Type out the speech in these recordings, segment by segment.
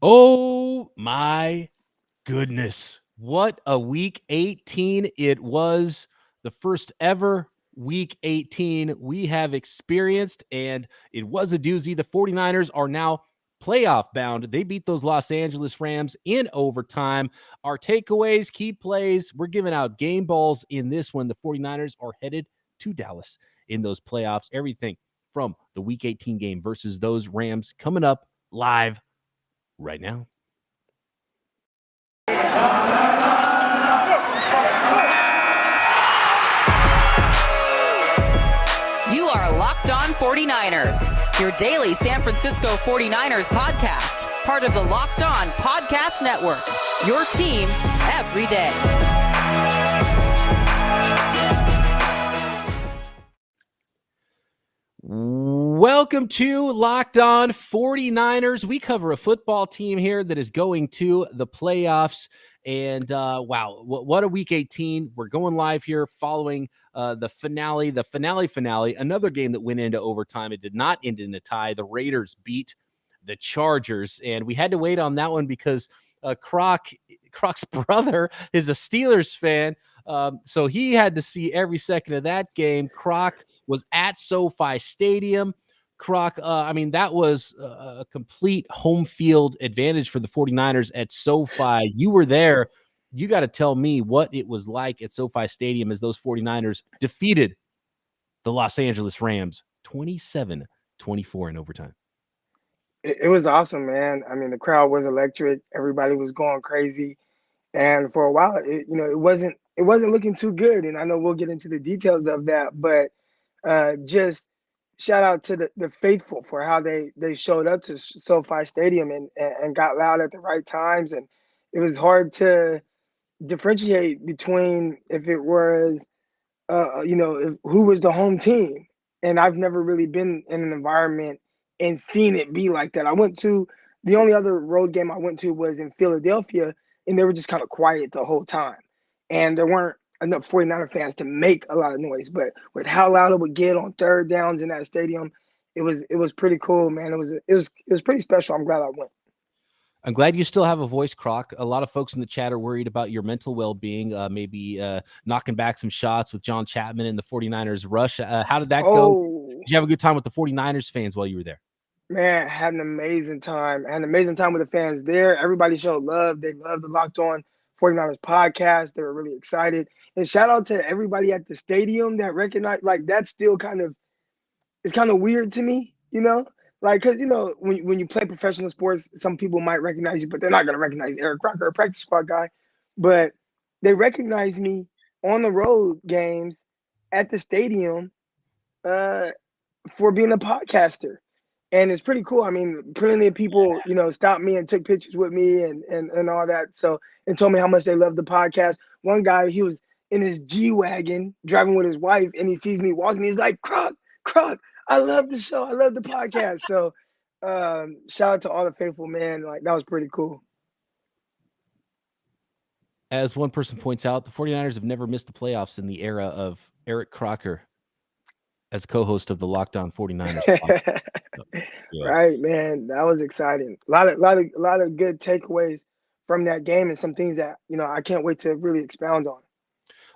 Oh my goodness. What a week 18 it was. The first ever week 18 we have experienced, and it was a doozy. The 49ers are now playoff bound. They beat those Los Angeles Rams in overtime. Our takeaways, key plays, we're giving out game balls in this one. The 49ers are headed to Dallas in those playoffs. Everything from the week 18 game versus those Rams coming up live right now. You are Locked On 49ers, your daily San Francisco 49ers podcast, part of the Locked On Podcast Network, your team every day. Welcome to Locked On 49ers. We cover a football team here that is going to the playoffs. And wow, what a week 18. We're going live here following the finale. Another game that went into overtime. It did not end in a tie. The Raiders beat the Chargers. And we had to wait on that one because Croc's brother is a Steelers fan. So he had to see every second of that game. Croc was at SoFi Stadium. Croc, that was a complete home field advantage for the 49ers at SoFi. You were there. You got to tell me what it was like at SoFi Stadium as those 49ers defeated the Los Angeles Rams 27-24 in overtime. It was awesome, man. I mean, the crowd was electric. Everybody was going crazy. And for a while, it wasn't looking too good. And I know we'll get into the details of that, but just shout out to the faithful for how they showed up to SoFi Stadium and got loud at the right times. And it was hard to differentiate between if it was, who was the home team. And I've never really been in an environment and seen it be like that. The only other road game I went to was in Philadelphia, and they were just kind of quiet the whole time. And there weren't enough 49er fans to make a lot of noise. But with how loud it would get on third downs in that stadium, it was pretty cool, man. It was pretty special. I'm glad I went. I'm glad you still have a voice, Croc. A lot of folks in the chat are worried about your mental well-being, maybe knocking back some shots with John Chapman and the 49ers rush. How did that go? Did you have a good time with the 49ers fans while you were there? Man, had an amazing time. I had an amazing time with the fans there. Everybody showed love. They loved the Locked On 49ers podcast. They were really excited. And shout out to everybody at the stadium that recognized, like, that's still it's kind of weird to me, Like, because, when you play professional sports, some people might recognize you, but they're not going to recognize Eric Crocker, a practice squad guy. But they recognize me on the road games at the stadium for being a podcaster. And it's pretty cool. I mean, plenty of people, stopped me and took pictures with me and all that. So, and told me how much they love the podcast. One guy, he was in his G-Wagon driving with his wife, and he sees me walking. He's like, Croc, I love the show. I love the podcast. So shout out to all the faithful, man. Like, that was pretty cool. As one person points out, the 49ers have never missed the playoffs in the era of Eric Crocker as co-host of the Locked On 49ers podcast. Yeah. Right, man. That was exciting. A lot of good takeaways from that game and some things that, I can't wait to really expound on.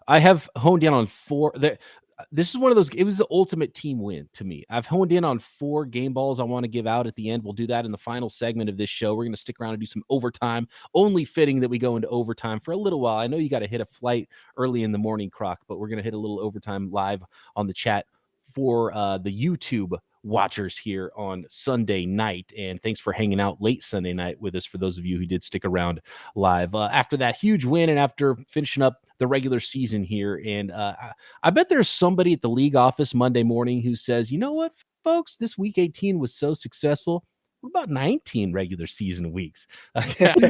I have honed in on four. This is one of those. It was the ultimate team win to me. I've honed in on 4 game balls I want to give out at the end. We'll do that in the final segment of this show. We're going to stick around and do some overtime. Only fitting that we go into overtime for a little while. I know you got to hit a flight early in the morning, Croc, but we're going to hit a little overtime live on the chat for the YouTube watchers here on Sunday night. And thanks for hanging out late Sunday night with us, for those of you who did stick around live after that huge win and after finishing up the regular season here. And I bet there's somebody at the league office Monday morning who says, you know what, folks, this week 18 was so successful. What about 19 regular season weeks? Because,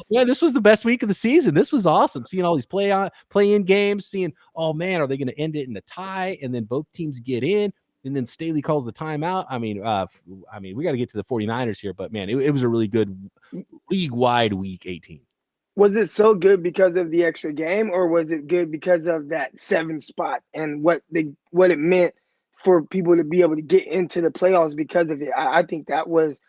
yeah, this was the best week of the season. This was awesome. Seeing all these play-in games, seeing, oh man, are they going to end it in a tie? And then both teams get in, and then Staley calls the timeout. I mean, we got to get to the 49ers here, but man, it was a really good league-wide week 18. Was it so good because of the extra game, or was it good because of that 7th spot and what it meant for people to be able to get into the playoffs because of it? I think that was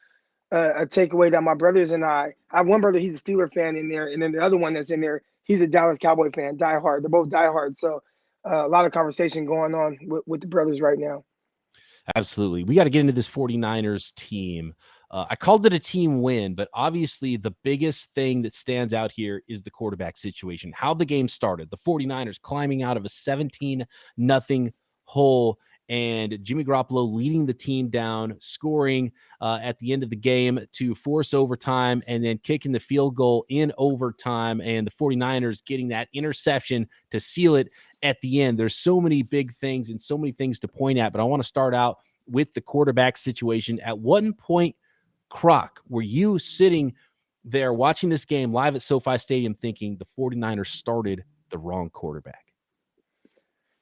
a takeaway that my brothers and I have. One brother, he's a Steeler fan in there, and then the other one that's in there, he's a Dallas Cowboy fan, diehard. They're both diehard. So a lot of conversation going on with the brothers right now. Absolutely. We got to get into this 49ers team. I called it a team win, but obviously the biggest thing that stands out here is the quarterback situation, how the game started. The 49ers climbing out of a 17-0 hole, and Jimmy Garoppolo leading the team down, scoring at the end of the game to force overtime, and then kicking the field goal in overtime, and the 49ers getting that interception to seal it at the end. There's so many big things and so many things to point at, but I want to start out with the quarterback situation. At one point, Croc, were you sitting there watching this game live at SoFi Stadium thinking the 49ers started the wrong quarterback?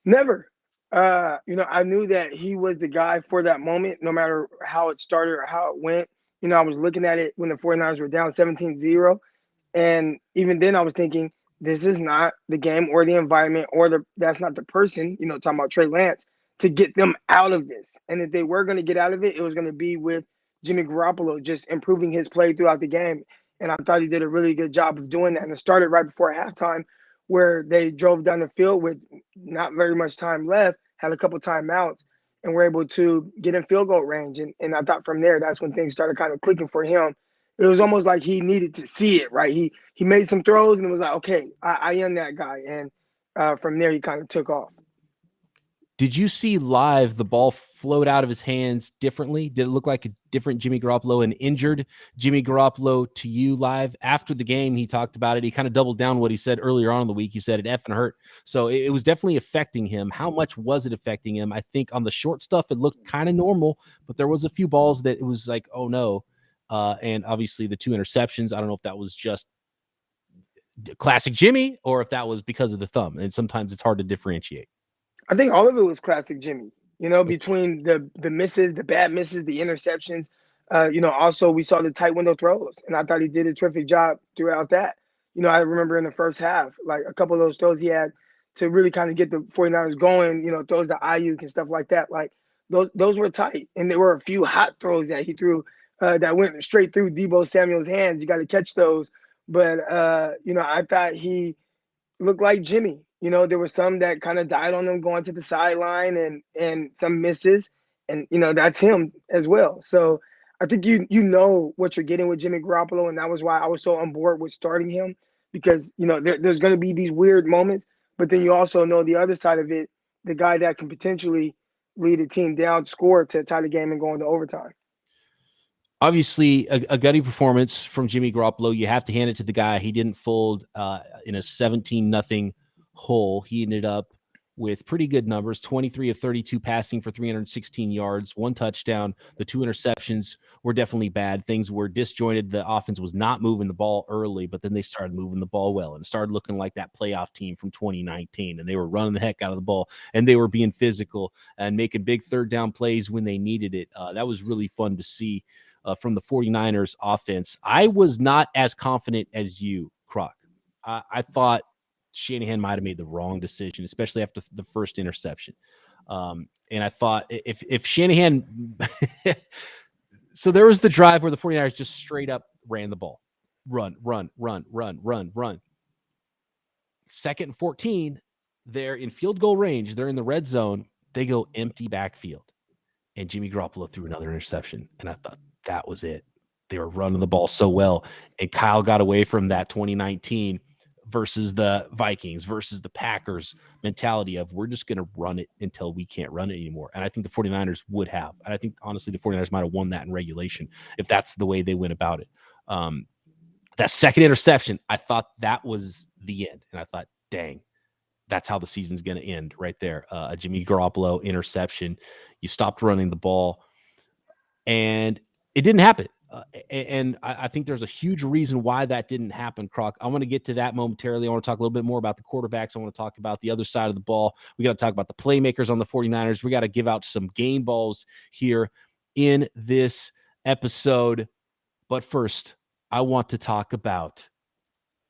Never. I knew that he was the guy for that moment, no matter how it started or how it went. I was looking at it when the 49ers were down 17-0. And even then I was thinking, this is not the game or the environment or that's not the person, talking about Trey Lance, to get them out of this. And if they were going to get out of it, it was going to be with Jimmy Garoppolo just improving his play throughout the game. And I thought he did a really good job of doing that. And it started right before halftime, where they drove down the field with not very much time left, had a couple timeouts, and were able to get in field goal range. And I thought from there, that's when things started kind of clicking for him. It was almost like he needed to see it, right? He made some throws and it was like, okay, I am that guy. And from there, he kind of took off. Did you see live the ball float out of his hands differently? Did it look like a different Jimmy Garoppolo, an injured Jimmy Garoppolo to you live? After the game, he talked about it. He kind of doubled down what he said earlier on in the week. He said it effing hurt. So it was definitely affecting him. How much was it affecting him? I think on the short stuff, it looked kind of normal, but there was a few balls that it was like, oh no. And obviously the 2 interceptions, I don't know if that was just classic Jimmy or if that was because of the thumb. And sometimes it's hard to differentiate. I think all of it was classic Jimmy, between the misses, the bad misses, the interceptions. Also we saw the tight window throws, and I thought he did a terrific job throughout that. I remember in the first half, like a couple of those throws he had to really kind of get the 49ers going, throws to Ayuk and stuff like that. Like those were tight. And there were a few hot throws that he threw that went straight through Deebo Samuel's hands. You got to catch those. But, I thought he looked like Jimmy. There were some that kind of died on him going to the sideline and some misses. And, that's him as well. So I think you know what you're getting with Jimmy Garoppolo. And that was why I was so on board with starting him, because, there's going to be these weird moments. But then you also know the other side of it, the guy that can potentially lead a team down, score to tie the game and go into overtime. Obviously, a gutty performance from Jimmy Garoppolo. You have to hand it to the guy. He didn't fold in a 17-0 hole. He ended up with pretty good numbers, 23 of 32 passing for 316 yards, 1 touchdown. The 2 interceptions were definitely bad. Things were disjointed. The offense was not moving the ball early, but then they started moving the ball well and started looking like that playoff team from 2019. And they were running the heck out of the ball, and they were being physical and making big third down plays when they needed it. That was really fun to see. From the 49ers offense. I was not as confident as you, Croc. I thought Shanahan might have made the wrong decision, especially after the first interception. And I thought if Shanahan – so there was the drive where the 49ers just straight up ran the ball. Run. 2nd and 14, they're in field goal range. They're in the red zone. They go empty backfield. And Jimmy Garoppolo threw another interception. And I thought, that was it. They were running the ball so well. And Kyle got away from that 2019 versus the Vikings versus the Packers mentality of we're just going to run it until we can't run it anymore. And I think the 49ers would have. And I think, honestly, the 49ers might have won that in regulation if that's the way they went about it. That second interception, I thought that was the end. And I thought, dang, that's how the season's going to end right there. A Jimmy Garoppolo interception. You stopped running the ball. And it didn't happen. And I think there's a huge reason why that didn't happen, Croc. I want to get to that momentarily. I want to talk a little bit more about the quarterbacks. I want to talk about the other side of the ball. We got to talk about the playmakers on the 49ers. We got to give out some game balls here in this episode. But first, I want to talk about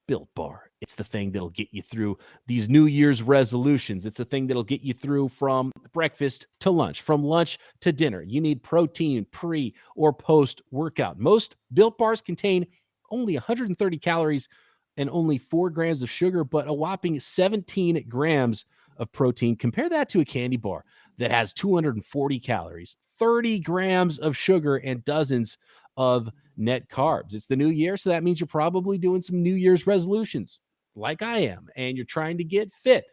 Built Bar. It's the thing that'll get you through these New Year's resolutions. It's the thing that'll get you through from breakfast to lunch, from lunch to dinner. You need protein pre or post workout. Most Built Bars contain only 130 calories and only 4 grams of sugar, but a whopping 17 grams of protein. Compare that to a candy bar that has 240 calories, 30 grams of sugar, and dozens of net carbs. It's the new year, so that means you're probably doing some New Year's resolutions like I am, and you're trying to get fit,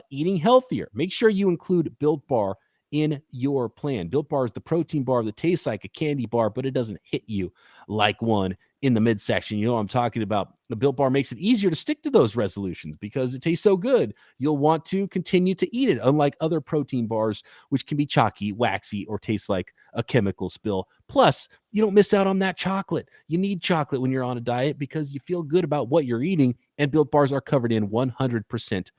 eating healthier. Make sure you include Built Bar in your plan. Built Bar is the protein bar that tastes like a candy bar, but it doesn't hit you like one in the midsection. You know what I'm talking about. The Built Bar makes it easier to stick to those resolutions because it tastes so good. You'll want to continue to eat it, unlike other protein bars, which can be chalky, waxy, or taste like a chemical spill. Plus, you don't miss out on that chocolate. You need chocolate when you're on a diet because you feel good about what you're eating, and Built Bars are covered in 100%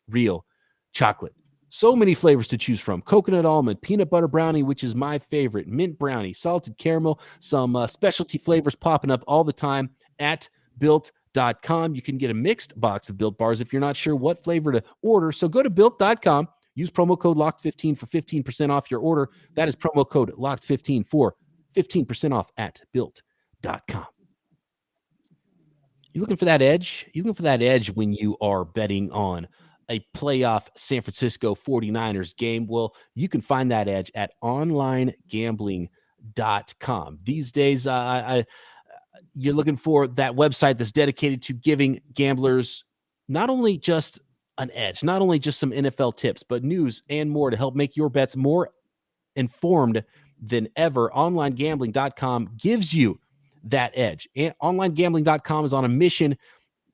real chocolate. So many flavors to choose from. Coconut almond, peanut butter brownie, which is my favorite, mint brownie, salted caramel, some specialty flavors popping up all the time at Built.com. You can get a mixed box of Built Bars if you're not sure what flavor to order. So go to Built.com. Use promo code LOCKED15 for 15% off your order. That is promo code LOCKED15 for 15% off at Built.com. You looking for that edge? You looking for that edge when you are betting on a playoff San Francisco 49ers game? Well, you can find that edge at onlinegambling.com. These days, you're looking for that website that's dedicated to giving gamblers not only just an edge, not only just some NFL tips, but news and more to help make your bets more informed than ever. Onlinegambling.com gives you that edge. And onlinegambling.com is on a mission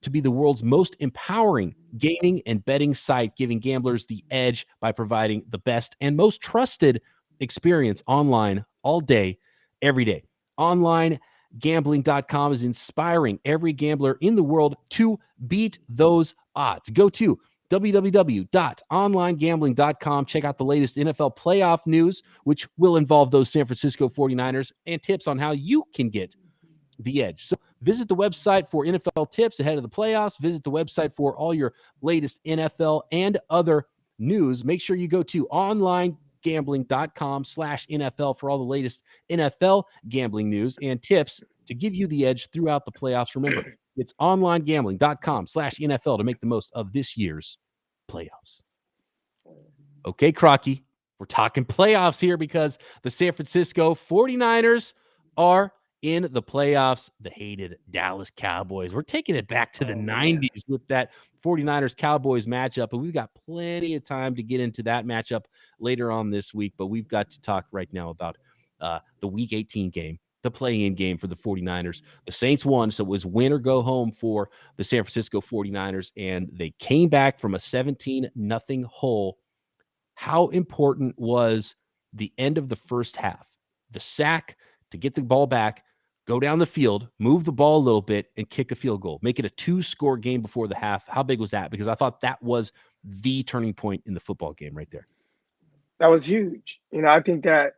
to be the world's most empowering gaming and betting site, giving gamblers the edge by providing the best and most trusted experience online all day, every day. Onlinegambling.com is inspiring every gambler in the world to beat those odds. Go to www.onlinegambling.com. Check out the latest NFL playoff news, which will involve those San Francisco 49ers, and tips on how you can get the edge. So visit the website for NFL tips ahead of the playoffs. Visit the website for all your latest NFL and other news. Make sure you go to onlinegambling.com/NFL for all the latest NFL gambling news and tips to give you the edge throughout the playoffs. Remember, it's onlinegambling.com/NFL to make the most of this year's playoffs. Okay, Crocky, we're talking playoffs here because the San Francisco 49ers are in the playoffs. The hated Dallas Cowboys. We're taking it back to the 90s with that 49ers Cowboys matchup, and we've got plenty of time to get into that matchup later on this week, but we've got to talk right now about the Week 18 game, the play-in game for the 49ers. The Saints won, so it was win or go home for the San Francisco 49ers, and they came back from a 17-0 hole. How important was the end of the first half? The sack to get the ball back, go down the field, move the ball a little bit, and kick a field goal. Make it a 2-score game before the half. How big was that? Because I thought that was the turning point in the football game right there. That was huge. I think that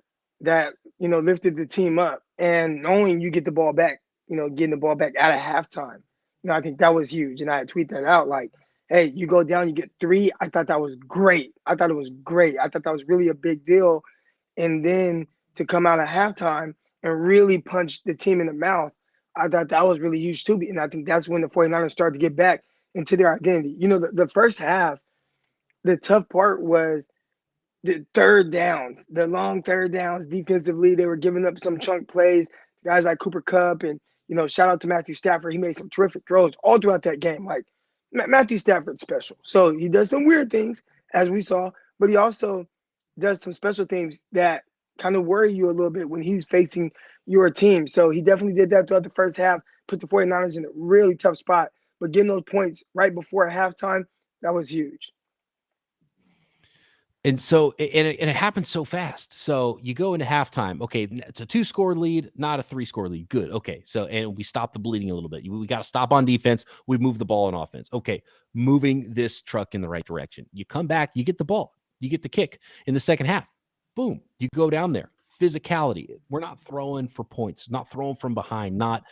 lifted the team up. And knowing you get the ball back, getting the ball back at a halftime, I think that was huge. And I tweet that out like, hey, you go down, you get 3. I thought that was great. I thought it was great. I thought that was really a big deal. And then to come out at halftime and really punch the team in the mouth, I thought that was really huge too. And I think that's when the 49ers started to get back into their identity. The first half, the tough part was the third downs, the long third downs defensively. They were giving up some chunk plays. Guys like Cooper Kupp and, shout out to Matthew Stafford. He made some terrific throws all throughout that game. Like, Matthew Stafford's special. So he does some weird things, as we saw, but he also does some special things that kind of worry you a little bit when he's facing your team. So he definitely did that throughout the first half, put the 49ers in a really tough spot. But getting those points right before halftime, that was huge. And so, and it happened so fast. So you go into halftime. Okay, it's a 2-score lead, not a 3-score lead. Good. Okay. So, and we stop the bleeding a little bit. We got to stop on defense. We move the ball on offense. Okay. Moving this truck in the right direction. You come back, you get the ball, you get the kick in the second half. Boom. You go down there. Physicality. We're not throwing for points, not throwing from behind, not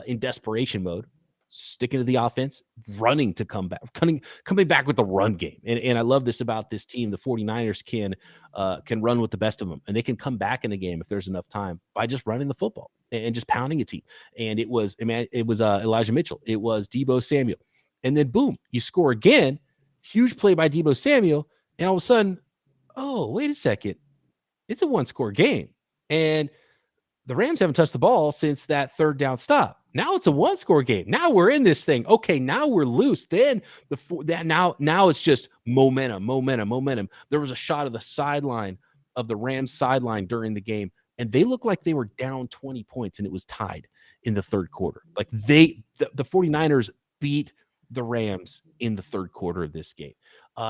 in desperation mode. sticking to the offense, running to come back, coming back with the run game. And I love this about this team. The 49ers can run with the best of them, and they can come back in a game if there's enough time by just running the football and just pounding a team. And it was Elijah Mitchell. It was Deebo Samuel. And then boom, you score again. Huge play by Deebo Samuel. And all of a sudden, oh, wait a second. It's a one-score game. And the Rams haven't touched the ball since that third down stop. Now it's a one-score game. Now we're in this thing. Okay, now we're loose. Then now it's just momentum. There was a shot of the sideline of the Rams sideline during the game, and they looked like they were down 20 points, and it was tied in the third quarter. Like the 49ers beat the Rams in the third quarter of this game.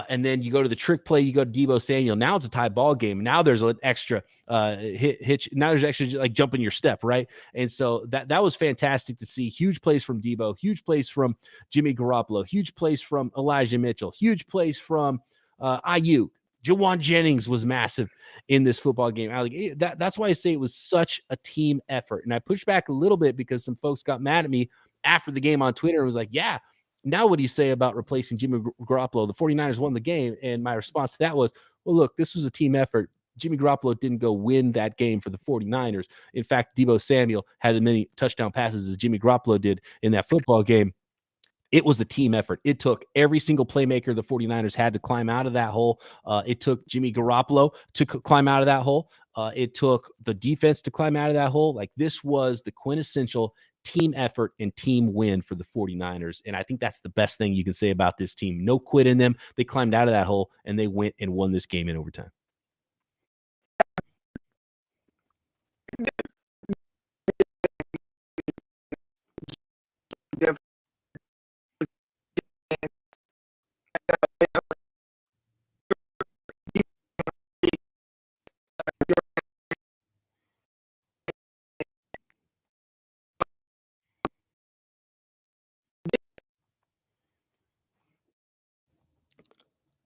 And then you go to the trick play, you go to Deebo Samuel. Now it's a tie ball game. Now there's an extra hitch. Now there's extra like jump in your step, right? And so that was fantastic to see. Huge plays from Deebo, huge plays from Jimmy Garoppolo, huge plays from Elijah Mitchell, huge plays from Ayuk. Juwan Jennings was massive in this football game. That's why I say it was such a team effort. And I pushed back a little bit because some folks got mad at me after the game on Twitter and was like, yeah, now what do you say about replacing Jimmy Garoppolo? The 49ers won the game. And my response to that was, well, look, this was a team effort. Jimmy Garoppolo didn't go win that game for the 49ers. In fact, Deebo Samuel had as many touchdown passes as Jimmy Garoppolo did in that football game. It was a team effort. It took every single playmaker the 49ers had to climb out of that hole. It took Jimmy Garoppolo to climb out of that hole. It took the defense to climb out of that hole. Like, this was the quintessential team effort and team win for the 49ers. And I think that's the best thing you can say about this team. No quit in them. They climbed out of that hole and they went and won this game in overtime.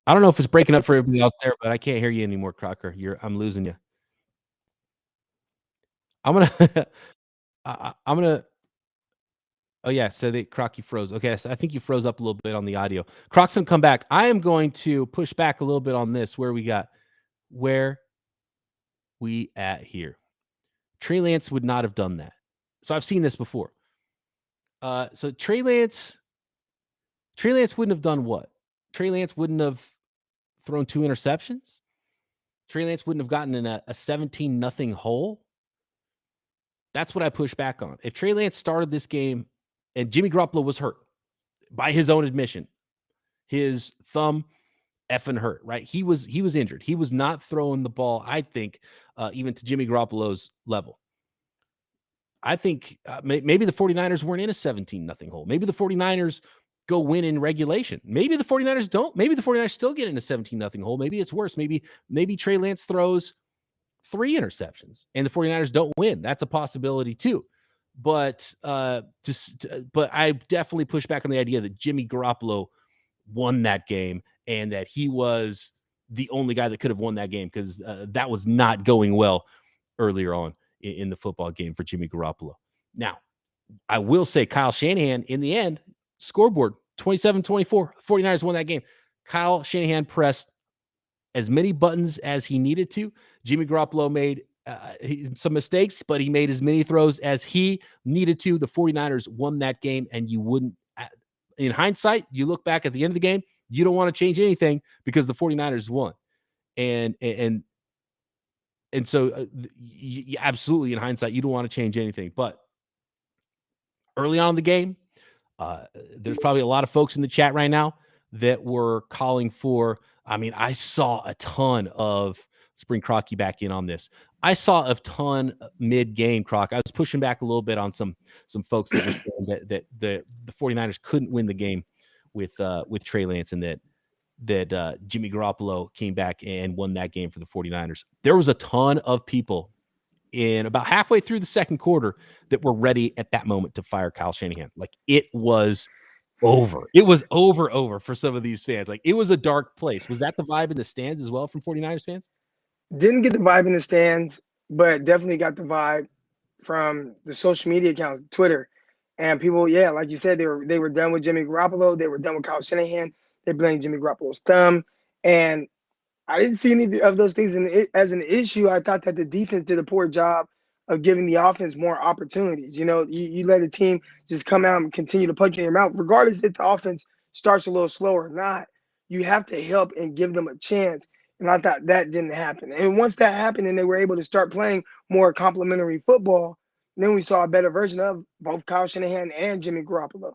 I don't know if it's breaking up for everybody else there, but I can't hear you anymore, Crocker. I'm losing you. I'm gonna. Oh yeah, so Croc, you froze. Okay, so I think you froze up a little bit on the audio. Croc's gonna come back. I am going to push back a little bit on this. Where we at here? Trey Lance would not have done that. So I've seen this before. So Trey Lance wouldn't have done what? Trey Lance wouldn't have thrown 2 interceptions. Trey Lance wouldn't have gotten in a 17-0 hole. That's what I push back on. If Trey Lance started this game and Jimmy Garoppolo was hurt, by his own admission, his thumb effing hurt, right? He was injured. He was not throwing the ball, I think, even to Jimmy Garoppolo's level. I think maybe the 49ers weren't in a 17-0 hole. Maybe the 49ers go win in regulation. Maybe the 49ers don't. Maybe the 49ers still get in a 17-0 hole. Maybe it's worse. Maybe Trey Lance throws 3 interceptions and the 49ers don't win. That's a possibility too. But but I definitely push back on the idea that Jimmy Garoppolo won that game and that he was the only guy that could have won that game, because that was not going well earlier on in the football game for Jimmy Garoppolo. Now, I will say Kyle Shanahan, in the end, scoreboard 27-24, 49ers won that game. Kyle Shanahan pressed as many buttons as he needed to. Jimmy Garoppolo made some mistakes, but he made as many throws as he needed to. The 49ers won that game, and you wouldn't, in hindsight, you look back at the end of the game, you don't want to change anything because the 49ers won. And so you absolutely, in hindsight, you don't want to change anything. But early on in the game, there's probably a lot of folks in the chat right now that were calling for, I saw a ton of, let's bring Crocky back in on this. I saw a ton mid-game, Croc. I was pushing back a little bit on some folks that were saying that the 49ers couldn't win the game with Trey Lance, and that Jimmy Garoppolo came back and won that game for the 49ers. There was a ton of people in about halfway through the second quarter that were ready at that moment to fire Kyle Shanahan. Like, it was over. It was over for some of these fans. Like, it was a dark place. Was that the vibe in the stands as well from 49ers fans? Didn't get the vibe in the stands, but definitely got the vibe from the social media accounts, Twitter. And people, yeah, like you said, they were done with Jimmy Garoppolo. They were done with Kyle Shanahan. They blamed Jimmy Garoppolo's thumb. And I didn't see any of those things as an issue. I thought that the defense did a poor job of giving the offense more opportunities. You let a team just come out and continue to punch in your mouth, regardless if the offense starts a little slow or not. You have to help and give them a chance. And I thought that didn't happen. And once that happened and they were able to start playing more complementary football, then we saw a better version of both Kyle Shanahan and Jimmy Garoppolo.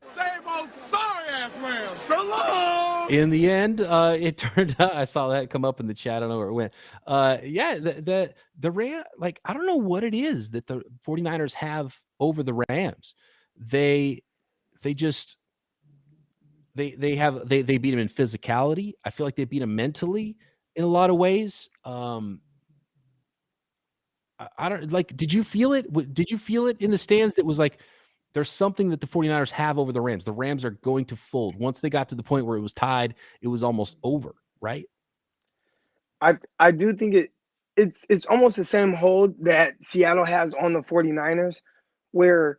Same old sorry ass man. So long. In the end, it turned out, I saw that come up in the chat. I don't know where it went. Yeah, the Ram, like, I don't know what it is that the 49ers have over the Rams. They just they beat them in physicality. I feel like they beat them mentally in a lot of ways. I don't like, did you feel it? Did you feel it in the stands that was like, there's something that the 49ers have over the Rams. The Rams are going to fold. Once they got to the point where it was tied, it was almost over, right? I do think it's almost the same hold that Seattle has on the 49ers, where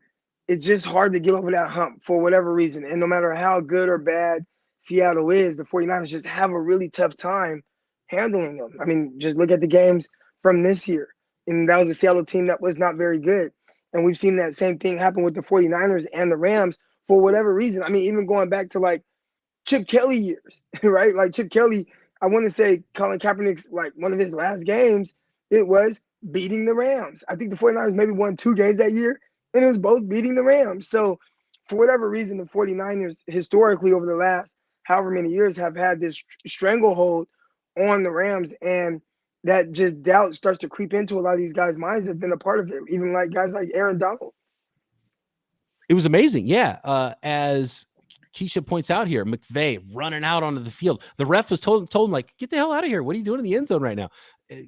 it's just hard to get over that hump for whatever reason. And no matter how good or bad Seattle is, the 49ers just have a really tough time handling them. I mean, just look at the games from this year. And that was a Seattle team that was not very good. And we've seen that same thing happen with the 49ers and the Rams for whatever reason. I mean, even going back to like Chip Kelly years, right? Like Chip Kelly, I want to say Colin Kaepernick's, like, one of his last games, it was beating the Rams. I think the 49ers maybe won 2 games that year, and it was both beating the Rams. So for whatever reason, the 49ers historically over the last however many years have had this stranglehold on the Rams, and that just doubt starts to creep into a lot of these guys' minds that have been a part of it, even like guys like Aaron Donald. It was amazing. Yeah. As Keisha points out here, McVay running out onto the field. The ref was told him, like, get the hell out of here. What are you doing in the end zone right now?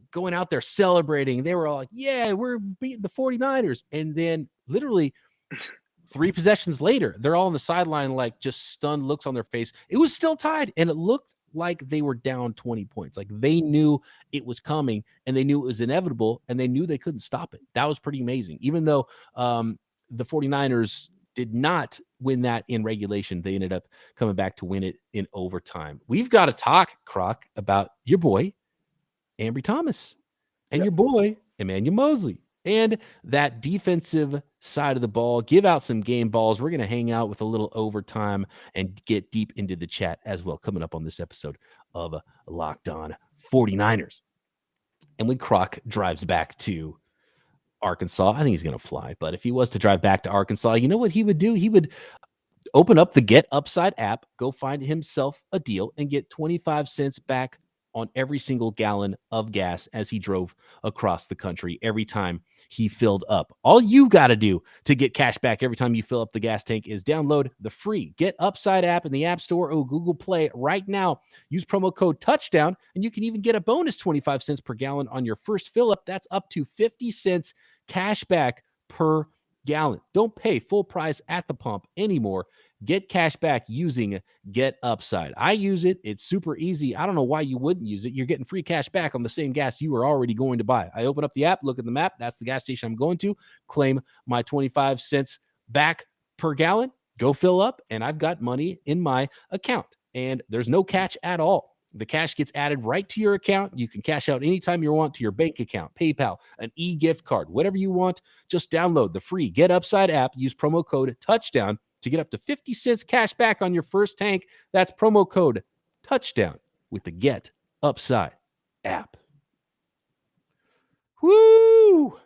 Going out there celebrating. They were all like, yeah, we're beating the 49ers. And then literally 3 possessions later, they're all on the sideline, like, just stunned looks on their face. It was still tied, and it looked like they were down 20 points. Like, they knew it was coming, and they knew it was inevitable, and they knew they couldn't stop it. That was pretty amazing. Even though the 49ers did not win that in regulation, they ended up coming back to win it in overtime. We've got to talk, Croc, about your boy, Ambry Thomas, and your boy, Emmanuel Moseley, and that defensive side of the ball. Give out some game balls. We're going to hang out with a little overtime and get deep into the chat as well, coming up on this episode of Locked On 49ers. And when Croc drives back to Arkansas, I think he's going to fly, but if he was to drive back to Arkansas, you know what he would do? He would open up the Get Upside app, go find himself a deal, and get 25 cents back on every single gallon of gas as he drove across the country every time he filled up. All you got to do to get cash back every time you fill up the gas tank is download the free Get Upside app in the App Store or Google Play right now. Use promo code TOUCHDOWN, and you can even get a bonus 25 cents per gallon on your first fill up. That's up to 50 cents cash back per gallon. Don't pay full price at the pump anymore. Get cash back using Get Upside. I use it. It's super easy. I don't know why you wouldn't use it. You're getting free cash back on the same gas you were already going to buy. I open up the app, look at the map. That's the gas station I'm going to. Claim my 25 cents back per gallon. Go fill up, and I've got money in my account. And there's no catch at all. The cash gets added right to your account. You can cash out anytime you want to your bank account, PayPal, an e-gift card, whatever you want. Just download the free Get Upside app. Use promo code TOUCHDOWN to get up to 50 cents cash back on your first tank. That's promo code TOUCHDOWN with the Get Upside app. Woo!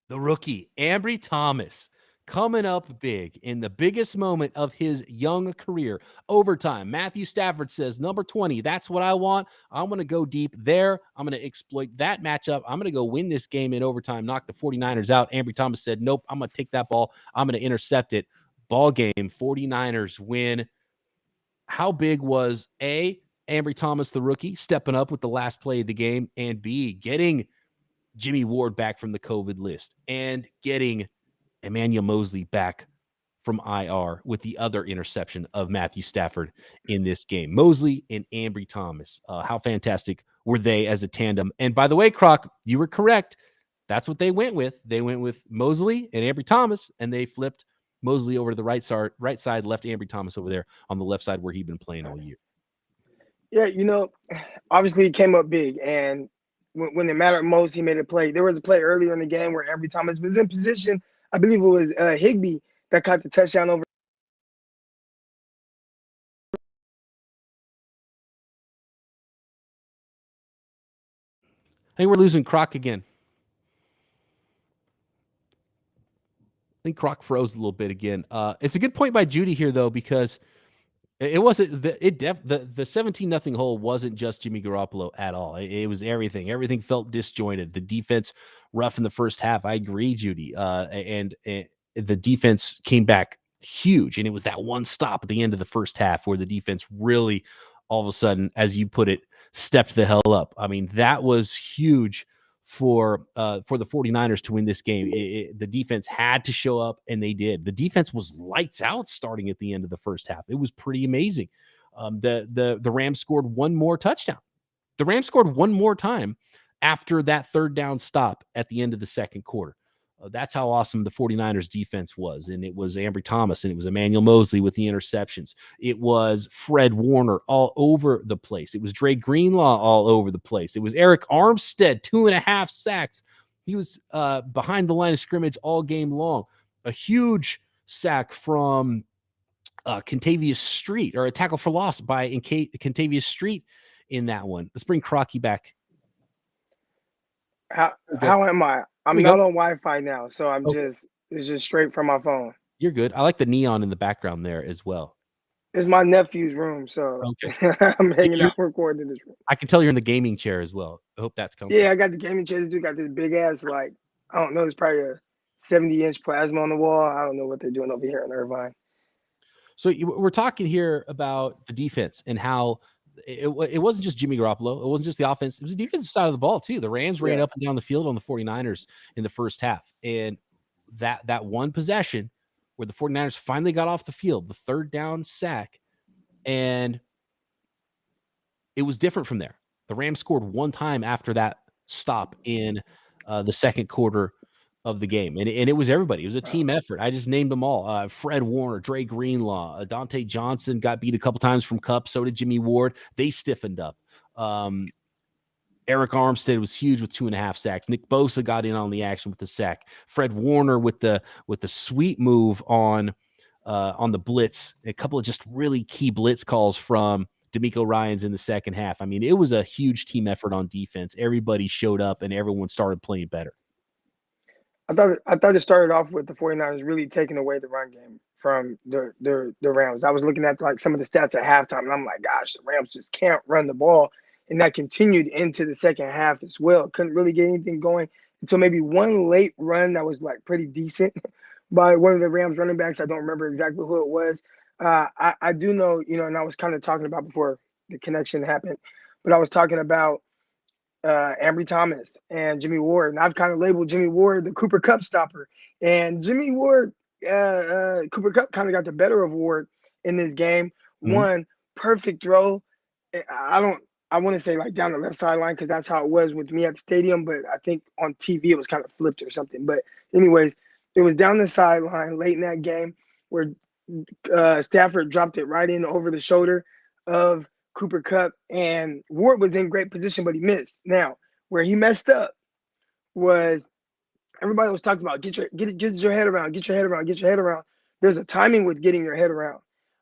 The rookie, Ambry Thomas, coming up big in the biggest moment of his young career. Overtime. Matthew Stafford says, number 20, that's what I want. I'm going to go deep there. I'm going to exploit that matchup. I'm going to go win this game in overtime, knock the 49ers out. Ambry Thomas said, nope, I'm going to take that ball. I'm going to intercept it. Ball game, 49ers win. How big was A, Ambry Thomas, the rookie, stepping up with the last play of the game, and B, getting Jimmy Ward back from the COVID list and getting Emmanuel Moseley back from IR with the other interception of Matthew Stafford in this game. Moseley and Ambry Thomas. How fantastic were they as a tandem? And by the way, Croc, you were correct. That's what they went with. They went with Moseley and Ambry Thomas, and they flipped Moseley over to the right side, left Ambry Thomas over there on the left side where he'd been playing all year. Yeah, obviously he came up big, and when it mattered most, he made a play. There was a play earlier in the game where Ambry Thomas was in position. I believe it was Higbee that caught the touchdown over. I think we're losing Croc again. I think Croc froze a little bit again. It's a good point by Judy here, though, because it wasn't the 17-0 hole wasn't just Jimmy Garoppolo at all. It was everything. Everything felt disjointed. The defense rough in the first half. I agree, Judy. And the defense came back huge, and it was that one stop at the end of the first half where the defense really, all of a sudden, as you put it, stepped the hell up. I mean, that was huge for the 49ers to win this game. The defense had to show up, and they did. The defense was lights out starting at the end of the first half. It was pretty amazing. The Rams scored one more touchdown. The Rams scored one more time after that third down stop at the end of the second quarter. That's how awesome the 49ers defense was. And it was Ambry Thomas, and it was Emmanuel Moseley with the interceptions. It was Fred Warner all over the place. It was Dre Greenlaw all over the place. It was Eric Armstead, 2.5 sacks. He was behind the line of scrimmage all game long. A huge sack from Contavious Street, or a tackle for loss by Contavious Street in that one. Let's bring Crocky back. How am I? I'm not on Wi-Fi now, so it's just straight from my phone. You're good. I like the neon in the background there as well. It's my nephew's room, so I'm hanging out recording in this room. I can tell you're in the gaming chair as well. I hope that's coming. Yeah, I got the gaming chair. This dude got this big ass, I don't know, it's probably a 70-inch plasma on the wall. I don't know what they're doing over here in Irvine. So we're talking here about the defense and how it wasn't just Jimmy Garoppolo. It wasn't just the offense. It was the defensive side of the ball too. The Rams ran up and down the field on the 49ers in the first half. And that one possession where the 49ers finally got off the field, the third down sack, and it was different from there. The Rams scored one time after that stop in the second quarter of the game. And it was everybody. It was a team effort. I just named them all. Fred Warner, Dre Greenlaw, Dante Johnson got beat a couple times from Kupp. So did Jimmy Ward. They stiffened up. Eric Armstead was huge with 2.5 sacks. Nick Bosa got in on the action with the sack. Fred Warner with the sweet move on the blitz. A couple of just really key blitz calls from D'Amico Ryans in the second half. I mean, it was a huge team effort on defense. Everybody showed up, and everyone started playing better. I thought it started off with the 49ers really taking away the run game from the Rams. I was looking at some of the stats at halftime, and I'm like, gosh, the Rams just can't run the ball. And that continued into the second half as well. Couldn't really get anything going until maybe one late run that was pretty decent by one of the Rams running backs. I don't remember exactly who it was. I do know, and I was kind of talking about before the connection happened, but I was talking about Ambry Thomas and Jimmy Ward. And I've kind of labeled Jimmy Ward the Cooper Kupp stopper. And Jimmy Ward, Cooper Kupp kind of got the better of Ward in this game. Mm-hmm. One perfect throw. I want to say down the left sideline because that's how it was with me at the stadium. But I think on TV it was kind of flipped or something. But anyways, it was down the sideline late in that game where Stafford dropped it right in over the shoulder of Cooper Kupp, and Ward was in great position, but he missed. Now, where he messed up was everybody was talking about get your head around. There's a timing with getting your head around.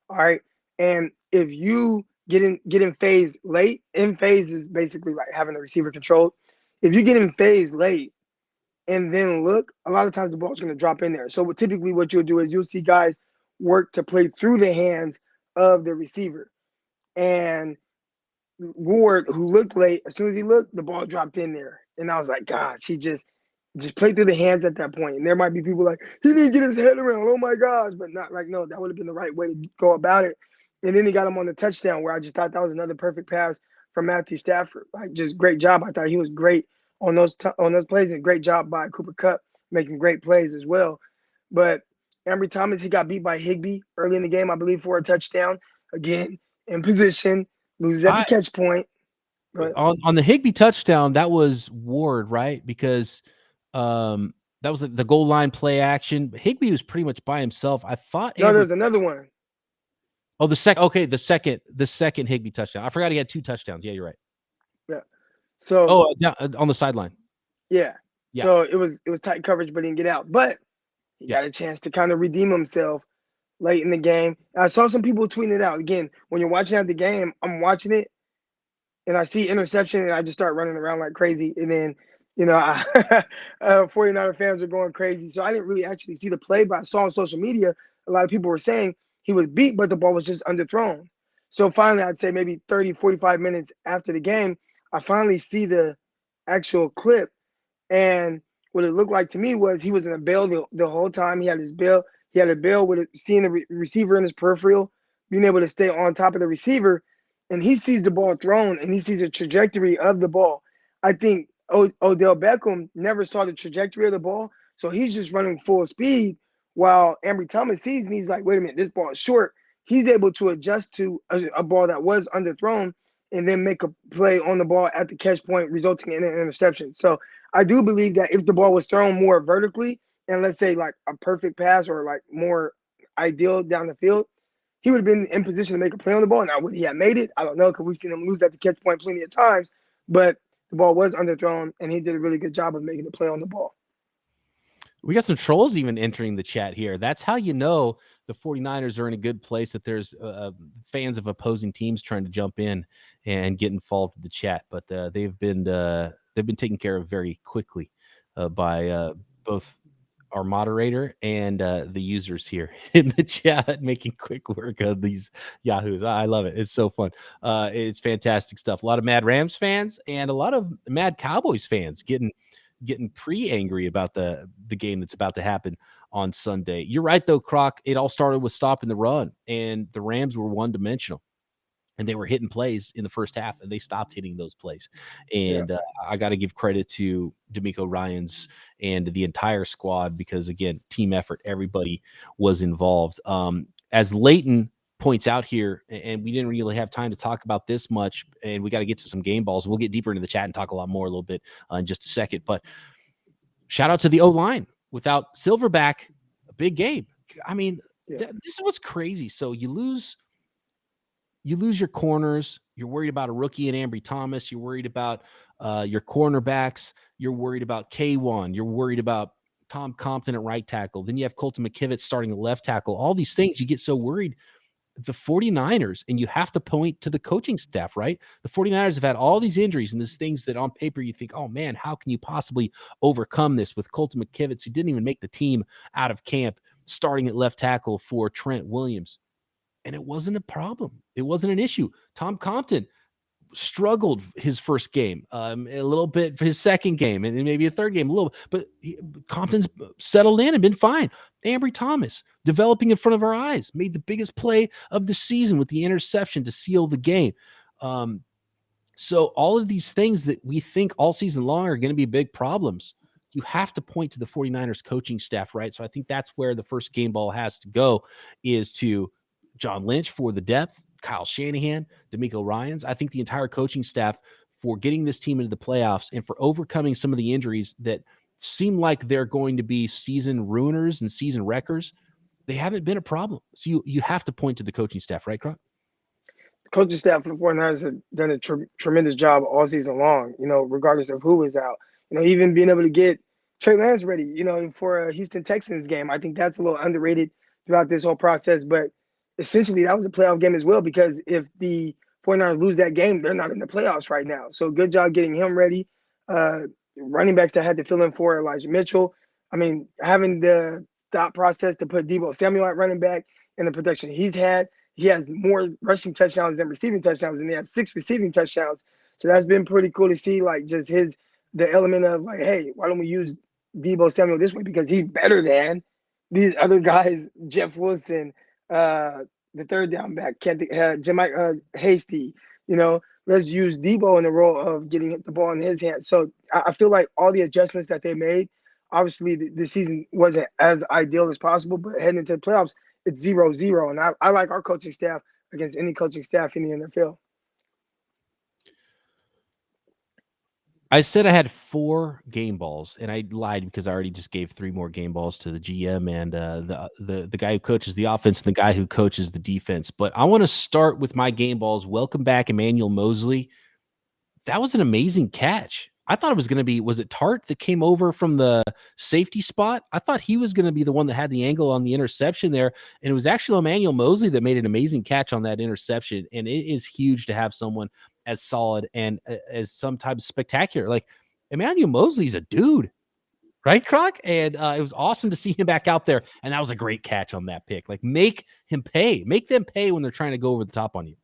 All right. And if you get in phase late, in phase is basically having the receiver controlled. If you get in phase late and then look, a lot of times the ball's going to drop in there. So typically what you'll do is you'll see guys work to play through the hands of the receiver. And Ward, who looked late, as soon as he looked, the ball dropped in there. And I was like, gosh, he just played through the hands at that point. And there might be people he didn't get his head around. Oh, my gosh. But not no, that would have been the right way to go about it. And then he got him on the touchdown where I just thought that was another perfect pass from Matthew Stafford. Just great job. I thought he was great on those plays, and great job by Cooper Kupp making great plays as well. But Ambry Thomas, he got beat by Higbee early in the game, I believe, for a touchdown. Again, in position, loses at the catch point. On the Higbee touchdown, that was Ward, right? Because That was the goal line play action. Higbee was pretty much by himself. I thought. No, there's another one. Oh, the second Higbee touchdown. I forgot he had 2 touchdowns. Yeah, you're right. Yeah. So On the sideline. yeah. Yeah. So it was tight coverage, but he didn't get out. But he got a chance to kind of redeem himself late in the game. I saw some people tweeting it out. Again, when you're watching out the game, I'm watching it and I see interception and I just start running around like crazy. And then, 49er fans are going crazy. So I didn't really actually see the play, but I saw on social media, a lot of people were saying he was beat, but the ball was just underthrown. So finally, I'd say maybe 30, 45 minutes after the game, I finally see the actual clip. And what it looked like to me was he was in a bail the whole time. He had his bail. He had a bail with seeing the receiver in his peripheral, being able to stay on top of the receiver. And he sees the ball thrown and he sees the trajectory of the ball. I think Odell Beckham never saw the trajectory of the ball. So he's just running full speed while Ambry Thomas sees and he's like, wait a minute, this ball is short. He's able to adjust to a ball that was underthrown and then make a play on the ball at the catch point, resulting in an interception. So I do believe that if the ball was thrown more vertically and let's say like a perfect pass or like more ideal down the field, he would have been in position to make a play on the ball. Now, would he have made it? I don't know because we've seen him lose at the catch point plenty of times, but the ball was underthrown and he did a really good job of making the play on the ball. We got some trolls even entering the chat here. That's how you know the 49ers are in a good place, that there's fans of opposing teams trying to jump in and get involved with the chat. But they've been taken care of very quickly by both our moderator and the users here in the chat, making quick work of these yahoos. I love it. It's so fun. It's fantastic stuff. A lot of Mad Rams fans and a lot of Mad Cowboys fans getting pre-angry about the game that's about to happen on Sunday. You're right, though, Croc. It all started with stopping the run, and the Rams were one-dimensional. And they were hitting plays in the first half, and they stopped hitting those plays. And I got to give credit to DeMeco Ryans and the entire squad because, again, team effort. Everybody was involved. As Leighton points out here, and we didn't really have time to talk about this much, and we got to get to some game balls. We'll get deeper into the chat and talk a lot more a little bit in just a second. But shout out to the O-line. Without Silverback, a big game. I mean, this is what's crazy. So you lose your corners. You're worried about a rookie in Ambry Thomas. You're worried about your cornerbacks. You're worried about K1. You're worried about Tom Compton at right tackle. Then you have Colton McKivitz starting at left tackle. All these things, you get so worried. The 49ers, and you have to point to the coaching staff, right? The 49ers have had all these injuries and these things that on paper you think, oh, man, how can you possibly overcome this with Colton McKivitz, who didn't even make the team out of camp, starting at left tackle for Trent Williams? And it wasn't a problem. It wasn't an issue. Tom Compton struggled his first game, a little bit for his second game, and maybe a third game, a little, but Compton's settled in and been fine. Ambry Thomas developing in front of our eyes, made the biggest play of the season with the interception to seal the game. So all of these things that we think all season long are going to be big problems, you have to point to the 49ers coaching staff, right? So I think that's where the first game ball has to go, is to John Lynch for the depth, Kyle Shanahan, DeMeco Ryans. I think the entire coaching staff for getting this team into the playoffs and for overcoming some of the injuries that seem like they're going to be season ruiners and season wreckers, they haven't been a problem. So you have to point to the coaching staff, right, Croc? The coaching staff for the 49ers have done a tremendous job all season long, regardless of who is out. Even being able to get Trey Lance ready, for a Houston Texans game. I think that's a little underrated throughout this whole process, but essentially that was a playoff game as well, because if the 49ers lose that game, they're not in the playoffs right now. So good job getting him ready. Running backs that had to fill in for Elijah Mitchell. I mean, having the thought process to put Deebo Samuel at running back and the production he's had. He has more rushing touchdowns than receiving touchdowns, and he has 6 receiving touchdowns. So that's been pretty cool to see, like, just the element of, like, hey, why don't we use Deebo Samuel this way? Because he's better than these other guys, Jeff Wilson, the third down back, Jemike Hasty. Let's use Deebo in the role of getting the ball in his hands. So I feel like all the adjustments that they made, obviously the season wasn't as ideal as possible, but heading into the playoffs, it's 0-0. And I like our coaching staff against any coaching staff in the NFL. I said I had 4 game balls, and I lied because I already just gave 3 more game balls to the GM and the guy who coaches the offense and the guy who coaches the defense. But I want to start with my game balls. Welcome back, Emmanuel Moseley. That was an amazing catch. I thought it was going to be, was it Tart that came over from the safety spot? I thought he was going to be the one that had the angle on the interception there. And it was actually Emmanuel Moseley that made an amazing catch on that interception. And it is huge to have someone as solid and as sometimes spectacular. Like Emmanuel Moseley's a dude, right, Croc? And it was awesome to see him back out there. And that was a great catch on that pick. Like make him pay, make them pay when they're trying to go over the top on you.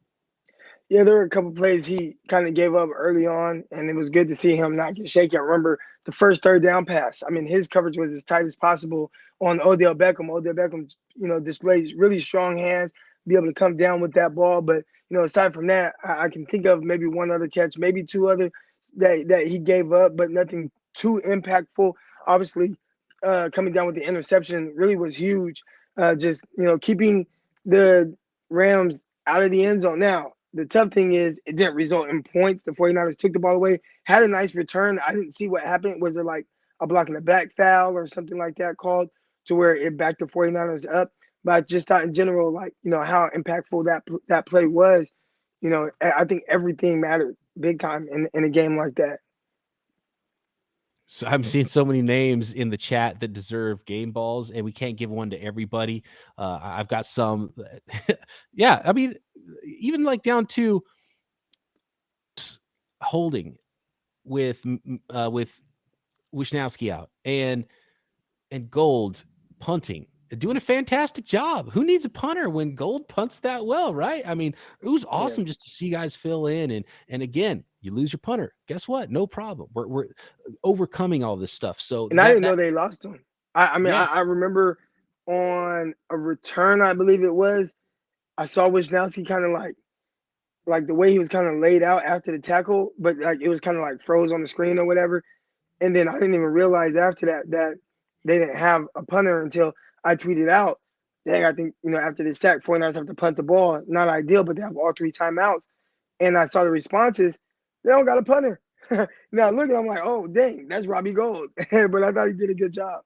Yeah, there were a couple plays he kind of gave up early on, and it was good to see him not get shaky. I remember the first third down pass. I mean, his coverage was as tight as possible on Odell Beckham. Odell Beckham, displays really strong hands, be able to come down with that ball. But aside from that, I can think of maybe one other catch, maybe two other that he gave up, but nothing too impactful. Obviously, coming down with the interception really was huge. Just keeping the Rams out of the end zone. Now, the tough thing is it didn't result in points. The 49ers took the ball away, had a nice return. I didn't see what happened. Was it like a block in the back foul or something like that called to where it backed the 49ers up? But I just thought in general, how impactful that play was. I think everything mattered big time in a game like that. So I'm seeing so many names in the chat that deserve game balls, and we can't give one to everybody. I've got some. Yeah, I mean, even like down to holding with Wishnowsky out and Gold punting, doing a fantastic job. Who needs a punter when Gold punts that well, right? I mean, it was awesome just to see guys fill in. And again, you lose your punter. Guess what? No problem. We're overcoming all this stuff. So I didn't know they lost him. I remember on a return, I believe it was, I saw Wishnowsky kind of like the way he was kind of laid out after the tackle, but like it was kind of like froze on the screen or whatever. And then I didn't even realize after that they didn't have a punter until I tweeted out, dang, I think, after this sack, 49ers have to punt the ball. Not ideal, but they have all 3 timeouts. And I saw the responses. They don't got a punter. Now look at I'm like, oh, dang, that's Robbie Gold. But I thought he did a good job.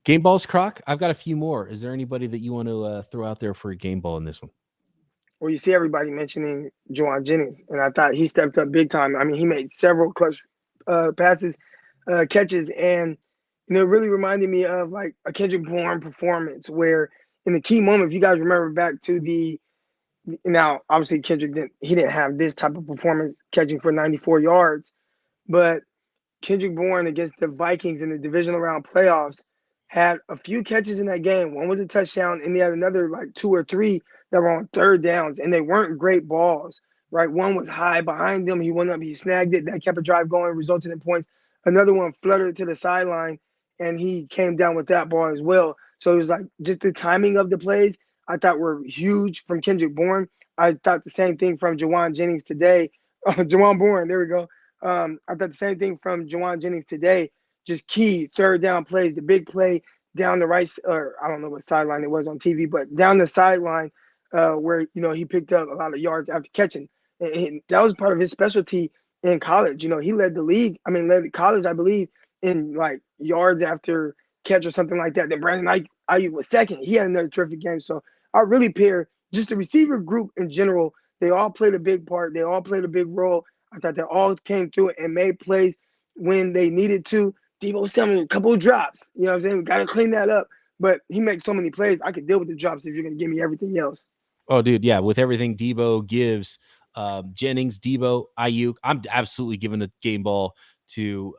Game balls, Croc. I've got a few more. Is there anybody that you want to throw out there for a game ball in this one? Well, you see everybody mentioning Juwan Jennings, and I thought he stepped up big time. I mean, he made several clutch passes, catches, and it really reminded me of like a Kendrick Bourne performance where in the key moment, if you guys remember back to now obviously Kendrick didn't have this type of performance catching for 94 yards, but Kendrick Bourne against the Vikings in the divisional round playoffs had a few catches in that game. One was a touchdown, and he had another like 2 or 3 that were on third downs, and they weren't great balls, right? One was high behind him. He went up, he snagged it. That kept a drive going, resulted in points. Another one fluttered to the sideline, and he came down with that ball as well. So it was like just the timing of the plays I thought were huge from Kendrick Bourne. I thought the same thing from Juwan Jennings today. Juwan Bourne, there we go. I thought the same thing from Juwan Jennings today. Just key third down plays, the big play down the right, or I don't know what sideline it was on TV, but down the sideline where, he picked up a lot of yards after catching. And that was part of his specialty in college. He led the league. Led college, I believe, in like yards after catch or something like that. Then Brandon Ayuk was second. He had another terrific game. So I really pair just the receiver group in general. They all played a big part. They all played a big role. I thought they all came through and made plays when they needed to. Deebo Samuel, a couple of drops. You know what I'm saying? We got to clean that up. But he makes so many plays. I could deal with the drops if you're going to give me everything else. Oh, dude, yeah. With everything Deebo gives, Jennings, Deebo, Ayuk, I'm absolutely giving a game ball to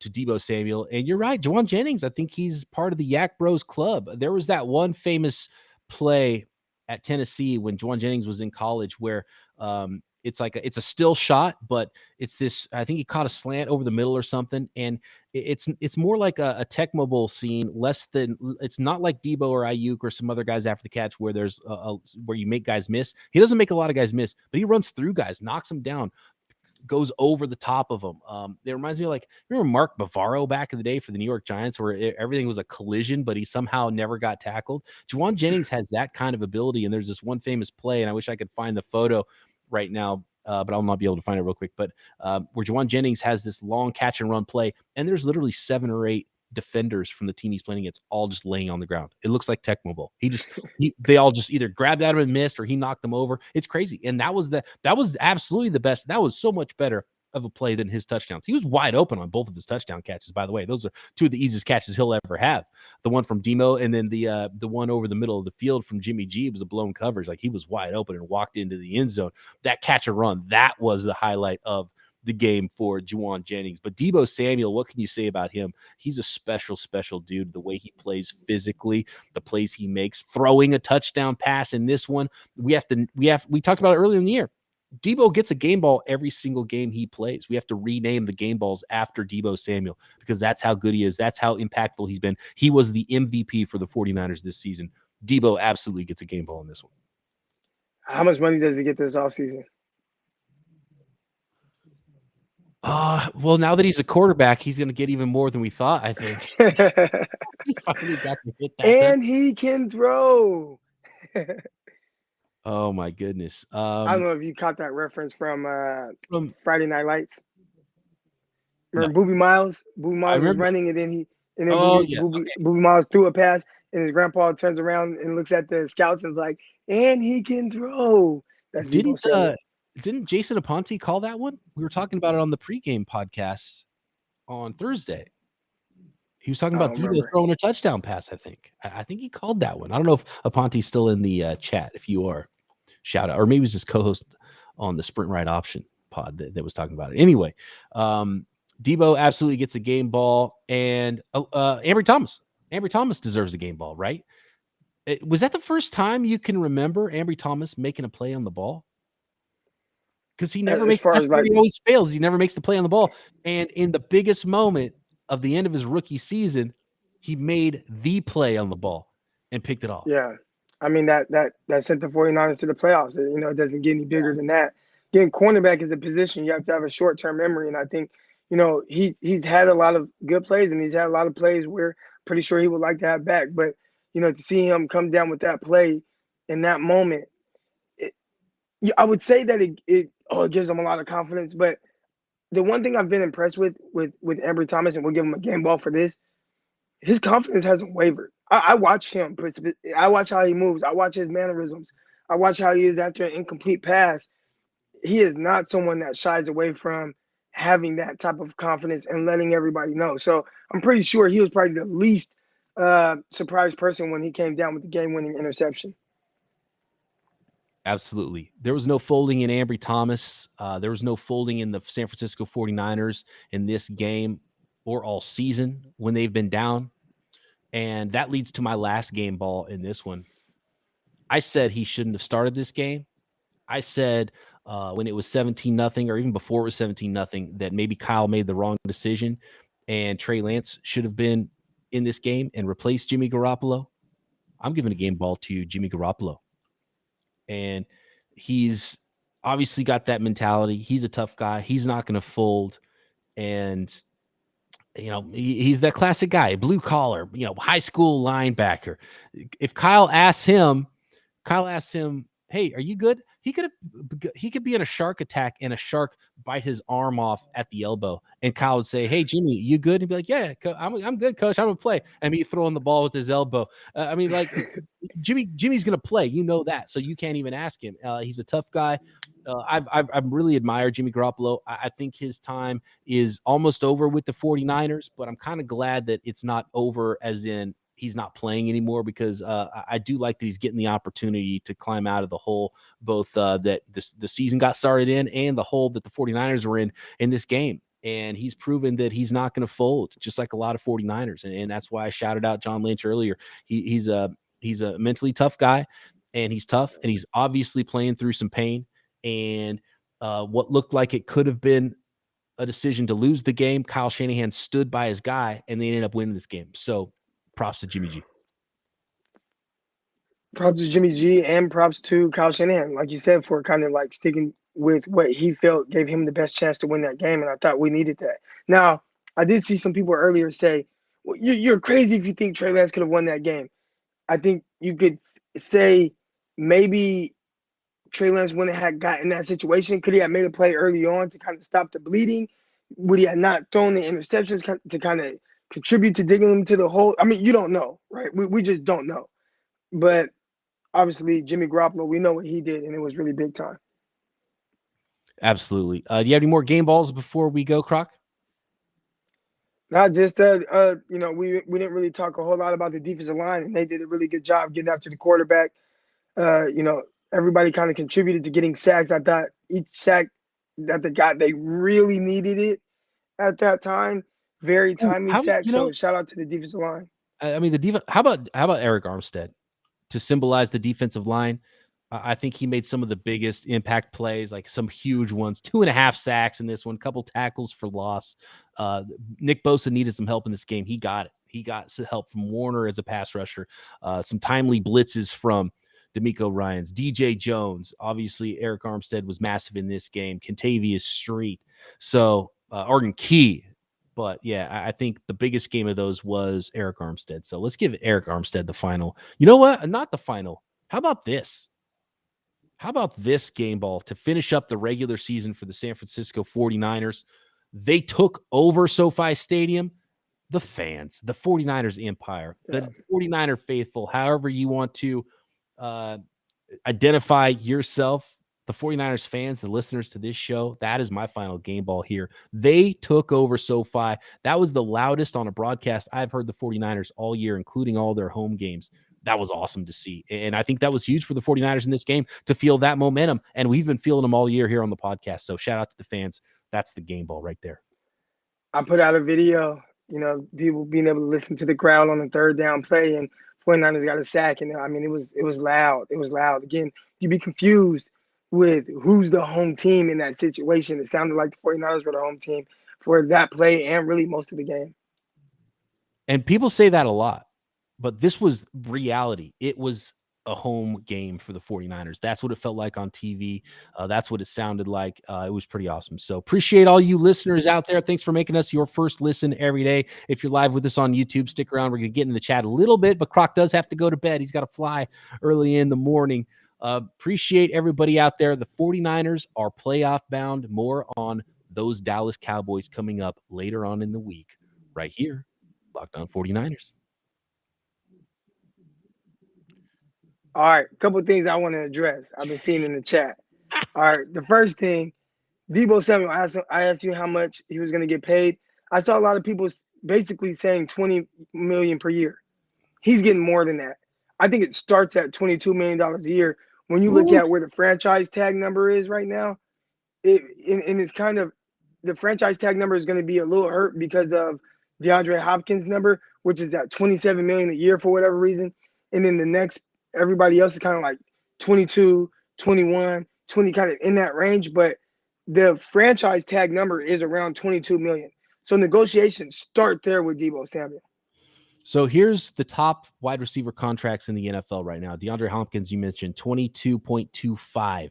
Deebo Samuel. And you're right, Juwan Jennings, I think he's part of the Yak Bros Club. There was that one famous play at Tennessee when Juwan Jennings was in college where it's a still shot, but it's this, I think he caught a slant over the middle or something. And it's more like a Tecmo Bowl scene, it's not like Deebo or Ayuk or some other guys after the catch where there's where you make guys miss. He doesn't make a lot of guys miss, but he runs through guys, knocks them down, goes over the top of them. It reminds me of remember Mark Bavaro back in the day for the New York Giants where everything was a collision, but he somehow never got tackled. Juwan Jennings has that kind of ability. And there's this one famous play, and I wish I could find the photo right now. but I'll not be able to find it real quick. But where Juwan Jennings has this long catch and run play, and there's literally 7 or 8 defenders from the team he's playing against all just laying on the ground. It looks like Tech Mobile. They all just either grabbed at him and missed, or he knocked them over. It's crazy. And that was absolutely the best. That was so much better of a play than his touchdowns. He was wide open on both of his touchdown catches, by the way. Those are 2 of the easiest catches he'll ever have. The one from Demo, and then the one over the middle of the field from Jimmy G was a blown coverage. Like, he was wide open and walked into the end zone. That catch and run, that was the highlight of the game for Juwan Jennings. But Deebo Samuel, what can you say about him? He's a special, special dude. The way he plays physically, the plays he makes, throwing a touchdown pass in this one. We talked about it earlier in the year. Deebo gets a game ball every single game he plays. We have to rename the game balls after Deebo Samuel, because that's how good he is. That's how impactful he's been. He was the MVP for the 49ers this season. Deebo absolutely gets a game ball in this one. How much money does he get this offseason? Well, now that he's a quarterback, he's going to get even more than we thought, I think. He finally got to hit that. And he can throw. Oh, my goodness. I don't know if you caught that reference from Friday Night Lights. Remember Boobie Miles? Boobie Miles was running, and then Boobie Miles threw a pass, and his grandpa turns around and looks at the scouts and is like, and he can throw. That's Didn't Jason Aponte call that one? We were talking about it on the pregame podcast on Thursday. He was talking about Deebo throwing a touchdown pass, I think. I think he called that one. I don't know if Aponte's still in the chat. If you are, shout out. Or maybe he was his co-host on the Sprint Right Option pod that was talking about it. Anyway, Deebo absolutely gets a game ball. And Ambry Thomas. Ambry Thomas deserves a game ball, right? Was that the first time you can remember Ambry Thomas making a play on the ball? Because he never makes, he always fails. He never makes the play on the ball. And in the biggest moment of the end of his rookie season, he made the play on the ball and picked it off. Yeah. I mean, that sent the 49ers to the playoffs. You know, it doesn't get any bigger than that. Getting cornerback is a position you have to have a short-term memory. And I think, you know, he's had a lot of good plays, and he's had a lot of plays where pretty sure he would like to have back. But, you know, to see him come down with that play in that moment, I would say that it gives him a lot of confidence. But the one thing I've been impressed with Ambry Thomas, and we'll give him a game ball for this, his confidence hasn't wavered. I watch him. I watch how he moves. I watch his mannerisms. I watch how he is after an incomplete pass. He is not someone that shies away from having that type of confidence and letting everybody know. So I'm pretty sure he was probably the least surprised person when he came down with the game-winning interception. Absolutely. There was no folding in Ambry Thomas. There was no folding in the San Francisco 49ers in this game or all season when they've been down. And that leads to my last game ball in this one. I said he shouldn't have started this game. I said when it was 17-0, or even before it was 17-0, that maybe Kyle made the wrong decision and Trey Lance should have been in this game and replaced Jimmy Garoppolo. I'm giving a game ball to Jimmy Garoppolo. And he's obviously got that mentality. He's a tough guy. He's not going to fold. And, you know, he's that classic guy, blue collar, you know, high school linebacker. If Kyle asks him, hey, are you good? He could be in a shark attack and a shark bite his arm off at the elbow. And Kyle would say, hey, Jimmy, you good? He'd be like, yeah, I'm good, coach. I'm going to play. And me throwing the ball with his elbow. I mean, like, Jimmy's going to play. You know that. So you can't even ask him. He's a tough guy. I've really admired Jimmy Garoppolo. I think his time is almost over with the 49ers, but I'm kind of glad that it's not over as in he's not playing anymore, because I do like that he's getting the opportunity to climb out of the hole, both that the season got started in and the hole that the 49ers were in this game. And he's proven that he's not going to fold, just like a lot of 49ers. And that's why I shouted out John Lynch earlier. He's a mentally tough guy, and he's tough, and he's obviously playing through some pain. And what looked like it could have been a decision to lose the game, Kyle Shanahan stood by his guy, and they ended up winning this game. So props to Jimmy G. Props to Jimmy G, and props to Kyle Shanahan, like you said, for kind of like sticking with what he felt gave him the best chance to win that game. And I thought we needed that. Now, I did see some people earlier say, well, you're crazy if you think Trey Lance could have won that game. I think you could say maybe Trey Lance wouldn't have got in that situation? Could he have made a play early on to kind of stop the bleeding? Would he have not thrown the interceptions to kind of contribute to digging him to the hole? I mean, you don't know, right? We just don't know. But obviously, Jimmy Garoppolo, we know what he did, and it was really big time. Absolutely. Do you have any more game balls before we go, Croc? Not just we didn't really talk a whole lot about the defensive line, and they did a really good job getting after the quarterback. Everybody kind of contributed to getting sacks. I thought each sack that they really needed it at that time. Very timely sack. So shout out to the defensive line. I mean, how about Eric Armstead to symbolize the defensive line? I think he made some of the biggest impact plays, like some huge ones, 2.5 sacks in this one, couple tackles for loss. Nick Bosa needed some help in this game. He got it. He got some help from Warner as a pass rusher, some timely blitzes from D'Amico Ryans, DJ Jones. Obviously, Eric Armstead was massive in this game. Kentavious Street. So, Arden Key. But yeah, I think the biggest game of those was Eric Armstead. So let's give Eric Armstead the final. You know what? Not the final. How about this? How about this game ball to finish up the regular season for the San Francisco 49ers? They took over SoFi Stadium. The fans, the 49ers empire, the 49er faithful, however you want to identify yourself, the 49ers fans, the listeners to this show, that is my final game ball here. They took over SoFi. That was the loudest on a broadcast I've heard the 49ers all year, including all their home games. That was awesome to see. And I think that was huge for the 49ers in this game to feel that momentum. And we've been feeling them all year here on the podcast. So shout out to the fans. That's the game ball right there. I put out a video, people being able to listen to the crowd on the third down play, and 49ers got a sack. And I mean, it was loud. It was loud. Again, you'd be confused with who's the home team in that situation. It sounded like the 49ers were the home team for that play and really most of the game. And people say that a lot, but this was reality. It was a home game for the 49ers. That's what it felt like on TV. That's what it sounded like. It was pretty awesome. So appreciate all you listeners out there. Thanks for making us your first listen every day. If you're live with us on YouTube, stick around. We're going to get in the chat a little bit, but Croc does have to go to bed. He's got to fly early in the morning. Appreciate everybody out there. The 49ers are playoff bound. More on those Dallas Cowboys coming up later on in the week right here. Locked On 49ers. All right, a couple of things I want to address. I've been seeing in the chat. All right, the first thing, Deebo Samuel, I asked you how much he was going to get paid. I saw a lot of people basically saying $20 million per year. He's getting more than that. I think it starts at $22 million a year. When you look at where the franchise tag number is right now, it's kind of the franchise tag number is going to be a little hurt because of DeAndre Hopkins' number, which is at $27 million a year for whatever reason. And then the next, everybody else is kind of like 22, 21, 20, kind of in that range. But the franchise tag number is around $22 million. So negotiations start there with Deebo Samuel. So here's the top wide receiver contracts in the NFL right now. DeAndre Hopkins, you mentioned, $22.25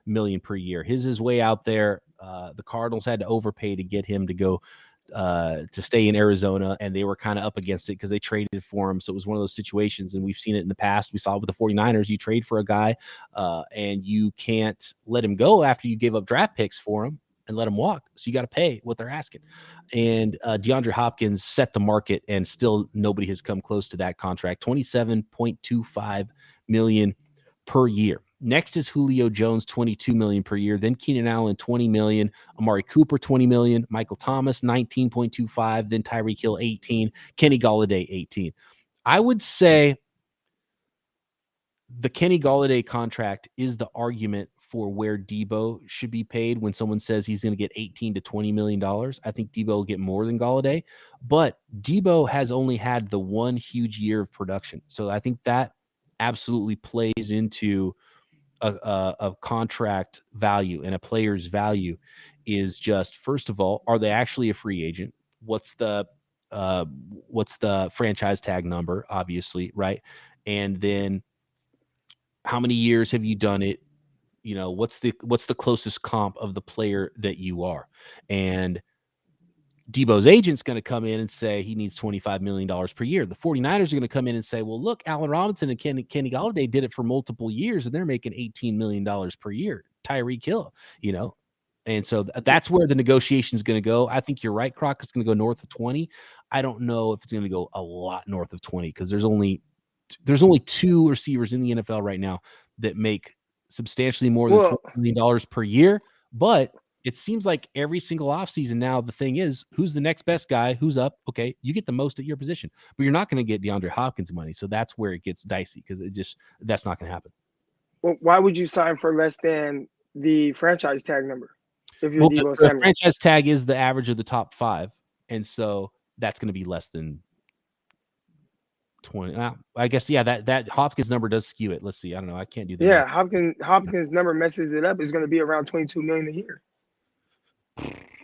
million per year. His is way out there. The Cardinals had to overpay to get him to go to stay in Arizona, and they were kind of up against it because they traded for him. So it was one of those situations, and we've seen it in the past. We saw it with the 49ers. You trade for a guy, and you can't let him go after you gave up draft picks for him and let him walk. So you got to pay what they're asking. And DeAndre Hopkins set the market, and still nobody has come close to that contract. $27.25 million per year. Next is Julio Jones, $22 million per year. Then Keenan Allen, $20 million. Amari Cooper, $20 million. Michael Thomas, $19.25. Then Tyreek Hill, $18. Kenny Golladay, $18. I would say the Kenny Golladay contract is the argument for where Deebo should be paid. When someone says he's going to get $18 to $20 million, I think Deebo will get more than Golladay. But Deebo has only had the one huge year of production. So I think that absolutely plays into a contract value, and a player's value is just, first of all, are they actually a free agent? What's the franchise tag number, obviously, right? And then how many years have you done it? What's the closest comp of the player that you are? And Deebo's agent's going to come in and say he needs $25 million per year. The 49ers are going to come in and say, well, look, Allen Robinson and Kenny Golladay did it for multiple years, and they're making $18 million per year. Tyreek Hill, And so that's where the negotiation is going to go. I think you're right, Croc. It's going to go north of 20. I don't know if it's going to go a lot north of 20 because there's only 2 receivers in the NFL right now that make substantially more than $20 million per year. But it seems like every single offseason now, the thing is, who's the next best guy? Who's up? Okay, you get the most at your position. But you're not going to get DeAndre Hopkins money. So that's where it gets dicey because that's not going to happen. Well, why would you sign for less than the franchise tag number if you're Deebo Samuel? The franchise tag is the average of the top 5. And so that's going to be less than 20. I guess, yeah, that Hopkins number does skew it. Let's see. I don't know. I can't do that. Yeah, Hopkins number messes it up. It's going to be around $22 million a year.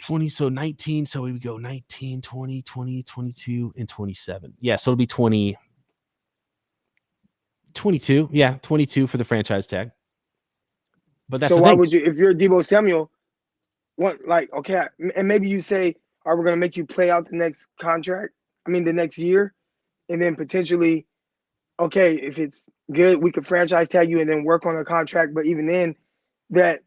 20, so 19. So we would go 19, 20, 20, 22, and 27. Yeah, so it'll be 20. 22. Yeah, 22 for the franchise tag. But that's so why would you, if you're Deebo Samuel, okay, and maybe you say, all right, we're going to make you play out the next the next year, and then potentially, okay, if it's good, we could franchise tag you and then work on a contract. But even then, that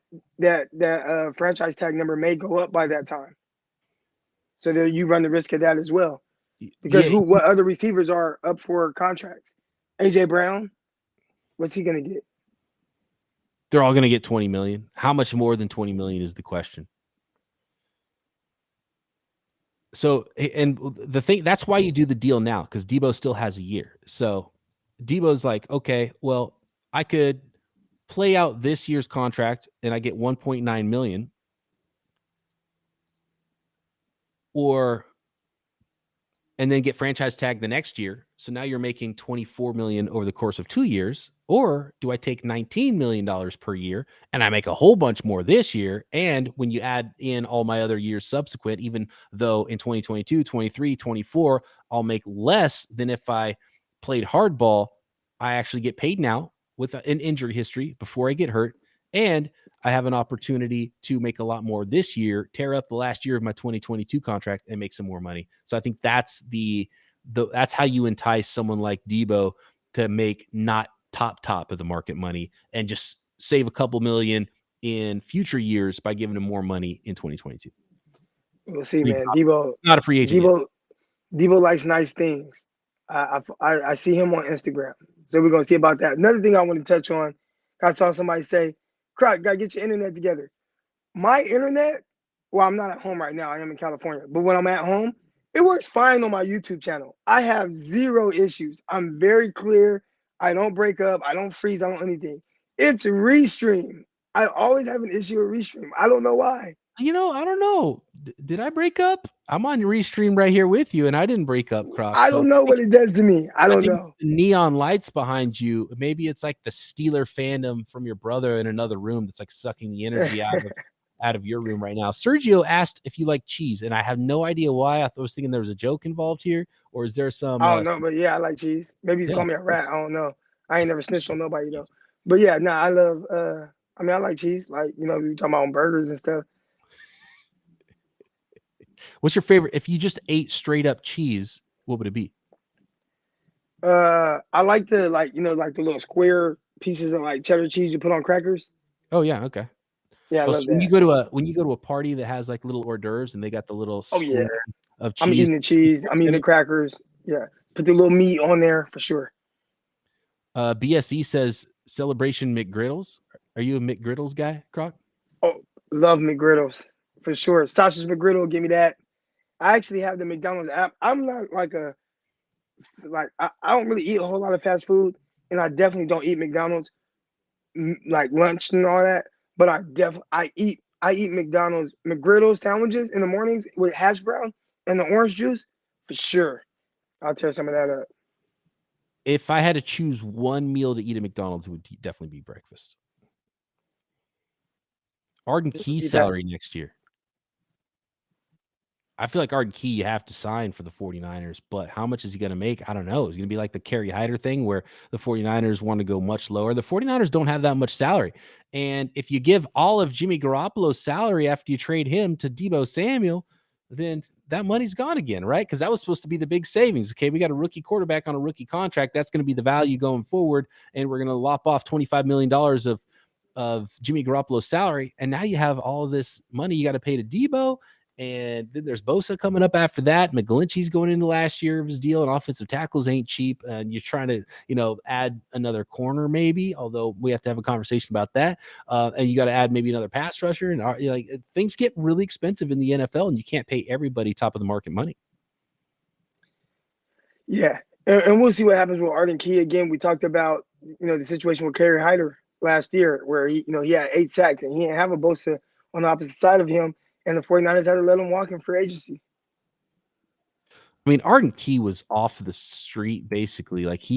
franchise tag number may go up by that time. So there you run the risk of that as well. Because what other receivers are up for contracts? AJ Brown, what's he going to get? They're all going to get 20 million. How much more than 20 million is the question. So, and the thing, that's why you do the deal now, because Deebo still has a year. So Deebo's like, okay, well, I could play out this year's contract and I get 1.9 million, and then get franchise tagged the next year. So now you're making 24 million over the course of 2 years. Or do I take $19 million per year and I make a whole bunch more this year? And when you add in all my other years subsequent, even though in 2022, 23, 24, I'll make less than if I played hardball, I actually get paid now with an injury history before I get hurt. And I have an opportunity to make a lot more this year, tear up the last year of my 2022 contract and make some more money. So I think that's that's how you entice someone like Deebo to make not top of the market money and just save a couple million in future years by giving him more money in 2022. We'll see, man. Deebo, not a free agent. Deebo likes nice things. I see him on Instagram. So we're going to see about that. Another thing I want to touch on, I saw somebody say, Croc, got to get your internet together. My internet, well, I'm not at home right now. I am in California. But when I'm at home, it works fine on my YouTube channel. I have 0 issues. I'm very clear. I don't break up. I don't freeze. I don't anything. It's Restream. I always have an issue with Restream. I don't know why. I don't know. Did I break up? I'm on Restream right here with you, and I didn't break up, Croc. I don't know what it does to me. I don't know. Neon lights behind you. Maybe it's like the Steeler fandom from your brother in another room that's like sucking the energy out of your room right now. Sergio asked if you like cheese, and I have no idea why. I was thinking there was a joke involved here, or is there some? I don't know, but yeah, I like cheese. Maybe he's calling me a rat. I don't know. I ain't never snitched on nobody though. But yeah, I love. I like cheese. Like we were talking about on burgers and stuff. What's your favorite? If you just ate straight up cheese, what would it be? I like the like the little square pieces of like cheddar cheese you put on crackers. Oh yeah, okay. Yeah, I love so that. When you go to a party that has like little hors d'oeuvres and they got the little of cheese. I'm eating the cheese. I'm eating the crackers. Yeah, put the little meat on there for sure. BSE says Celebration McGriddles. Are you a McGriddles guy, Croc? Oh, love McGriddles for sure. Sausage McGriddle, give me that. I actually have the McDonald's app. I'm not I don't really eat a whole lot of fast food, and I definitely don't eat McDonald's like lunch and all that. But I eat McDonald's McGriddle sandwiches in the mornings with hash brown and the orange juice for sure. I'll tear some of that up. If I had to choose one meal to eat at McDonald's, it would definitely be breakfast. Arden Key's salary next year. I feel like Arden Key you have to sign for the 49ers, but how much is he going to make? I don't know. It's going to be like the Kerry Hyder thing where the 49ers want to go much lower. The 49ers don't have that much salary. And if you give all of Jimmy Garoppolo's salary after you trade him to Deebo Samuel, then that money's gone again, right? Because that was supposed to be the big savings. Okay, we got a rookie quarterback on a rookie contract. That's going to be the value going forward, and we're going to lop off $25 million of Jimmy Garoppolo's salary. And now you have all of this money you got to pay to Deebo. And then there's Bosa coming up after that. McGlinchey's going into last year of his deal, and offensive tackles ain't cheap. And you're trying to, add another corner maybe, although we have to have a conversation about that. And you got to add maybe another pass rusher. And things get really expensive in the NFL, and you can't pay everybody top of the market money. Yeah, and we'll see what happens with Arden Key again. We talked about the situation with Kerry Hyder last year, where he had 8 sacks and he didn't have a Bosa on the opposite side of him. And the 49ers had to let him walk in free agency. I mean, Arden Key was off the street, basically. Like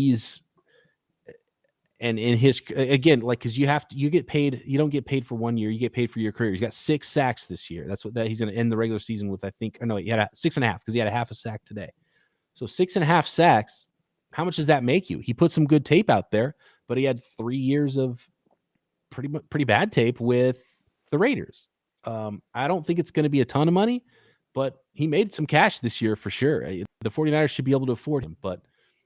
and in his, again, like, because you get paid, you don't get paid for 1 year, you get paid for your career. He's got 6 sacks this year. That's what he's going to end the regular season with, I think. Or no, he had 6.5 because he had a half a sack today. So 6.5 sacks. How much does that make you? He put some good tape out there, but he had 3 years of pretty bad tape with the Raiders. I don't think it's going to be a ton of money, but he made some cash this year for sure. The 49ers should be able to afford him, but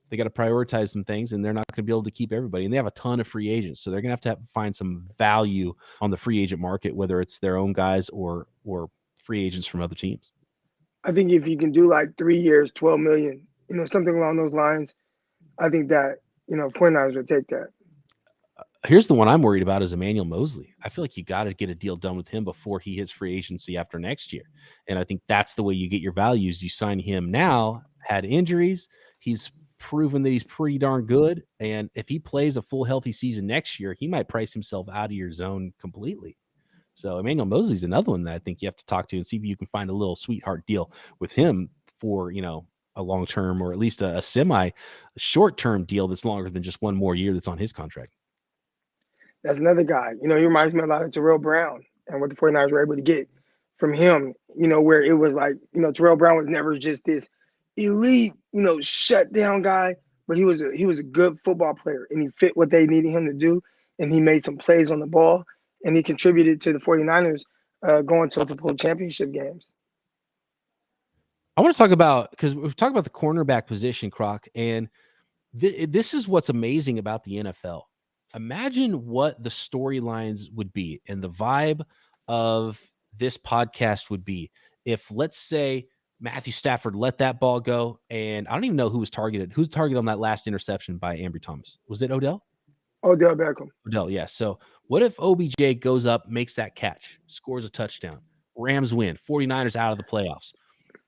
they got to prioritize some things, and they're not going to be able to keep everybody. And they have a ton of free agents, so they're going to have to find some value on the free agent market, whether it's their own guys or free agents from other teams. I think if you can do like 3 years, $12 million, something along those lines, I think that 49ers would take that. Here's the one I'm worried about is Emmanuel Moseley. I feel like you got to get a deal done with him before he hits free agency after next year. And I think that's the way you get your values. You sign him now, had injuries. He's proven that he's pretty darn good. And if he plays a full healthy season next year, he might price himself out of your zone completely. So Emmanuel Moseley's another one that I think you have to talk to and see if you can find a little sweetheart deal with him for, a long-term or at least a semi-short-term deal that's longer than just one more year that's on his contract. That's another guy. He reminds me a lot of Terrell Brown and what the 49ers were able to get from him, where it was like, Terrell Brown was never just this elite, shutdown guy, but he was a good football player, and he fit what they needed him to do, and he made some plays on the ball, and he contributed to the 49ers going to multiple championship games. I want to talk about, because we've talked about the cornerback position, Croc, and this is what's amazing about the NFL. Imagine what the storylines would be and the vibe of this podcast would be if, let's say, Matthew Stafford let that ball go, and I don't even know who was targeted. Who's targeted on that last interception by Ambry Thomas? Was it Odell? Odell Beckham. Odell, yeah. So what if OBJ goes up, makes that catch, scores a touchdown, Rams win, 49ers out of the playoffs?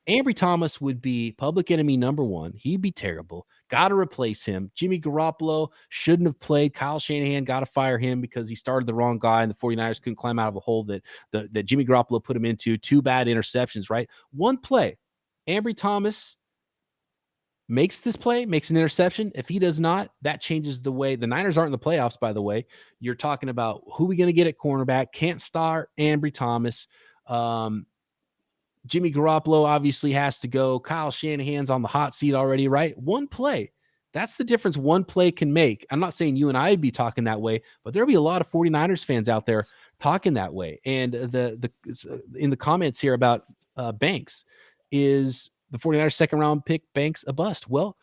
Ambry Thomas would be public enemy number 1. He'd be terrible. Got to replace him. Jimmy Garoppolo shouldn't have played. Kyle Shanahan got to fire him because he started the wrong guy, and the 49ers couldn't climb out of a hole that Jimmy Garoppolo put him into. 2 bad interceptions, right? One play. Ambry Thomas makes this play, makes an interception. If he does not, that changes the way. The Niners aren't in the playoffs, by the way. You're talking about who are we going to get at cornerback. Can't start Ambry Thomas. Jimmy Garoppolo obviously has to go. Kyle Shanahan's on the hot seat already, right? One play. That's the difference one play can make. I'm not saying you and I would be talking that way, but there'll be a lot of 49ers fans out there talking that way. And the in the comments here about Banks, is the 49ers second round pick Banks a bust? Well,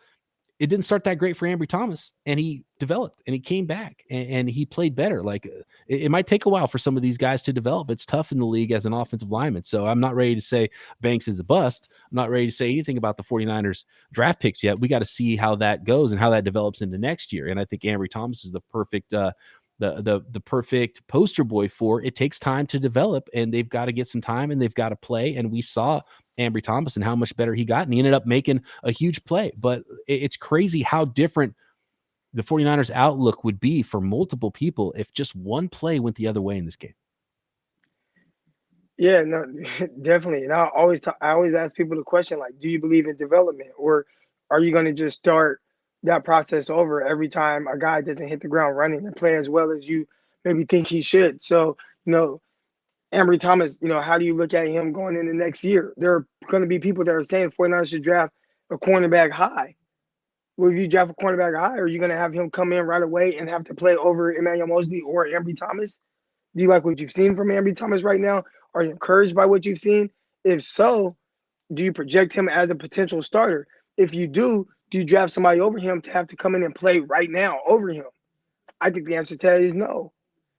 it didn't start that great for Ambry Thomas, and he developed and he came back and he played better. Like it might take a while for some of these guys to develop. It's tough in the league as an offensive lineman. So I'm not ready to say Banks is a bust. I'm not ready to say anything about the 49ers draft picks yet. We got to see how that goes and how that develops into next year. And I think Ambry Thomas is the perfect, the perfect poster boy for it. Takes time to develop, and they've got to get some time and they've got to play. And we saw Ambry Thomas and how much better he got, and he ended up making a huge play. But it's crazy how different the 49ers outlook would be for multiple people if just one play went the other way in this game. Yeah, no, definitely. And I always ask people the question, like, do you believe in development, or are you going to just start that process over every time a guy doesn't hit the ground running and play as well as you maybe think he should? So, Ambry Thomas, how do you look at him going into next year? There are going to be people that are saying 49ers should draft a cornerback high. Well, if you draft a cornerback high, are you going to have him come in right away and have to play over Emmanuel Moseley or Ambry Thomas? Do you like what you've seen from Ambry Thomas right now? Are you encouraged by what you've seen? If so, do you project him as a potential starter? If you do you draft somebody over him to have to come in and play right now over him? I think the answer to that is no.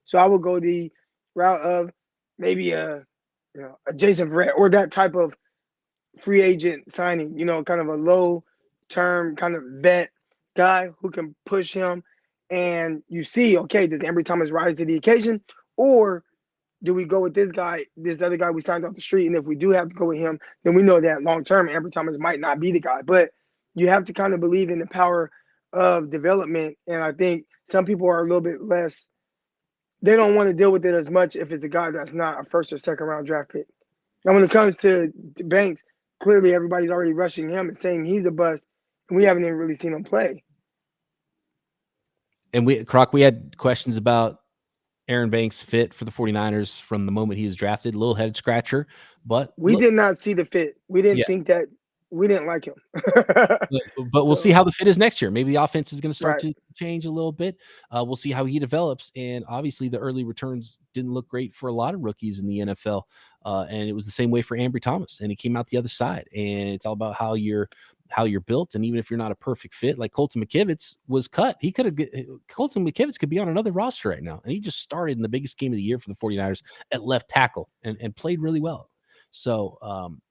So I would go the route of maybe a Jason Verrett or that type of free agent signing, kind of a low term kind of vet guy who can push him. And you see, okay, does Ambry Thomas rise to the occasion? Or do we go with this guy, this other guy we signed off the street? And if we do have to go with him, then we know that long term, Ambry Thomas might not be the guy. But you have to kind of believe in the power of development. And I think some people are a little bit less, they don't want to deal with it as much if it's a guy that's not a first or second round draft pick. Now, when it comes to Banks, clearly everybody's already rushing him and saying he's a bust, and we haven't even really seen him play. And Croc, we had questions about Aaron Banks' fit for the 49ers from the moment he was drafted. A little head scratcher, but we did not see the fit. We didn't think that. We didn't like him. but we'll see how the fit is next year. Maybe the offense is going to start Right. to change a little bit. We'll see how he develops. And obviously the early returns didn't look great for a lot of rookies in the NFL. And it was the same way for Ambry Thomas, and he came out the other side. And it's all about how you're built. And even if you're not a perfect fit, like Colton McKivitz was cut. Colton McKivitz could be on another roster right now. And he just started in the biggest game of the year for the 49ers at left tackle and played really well. So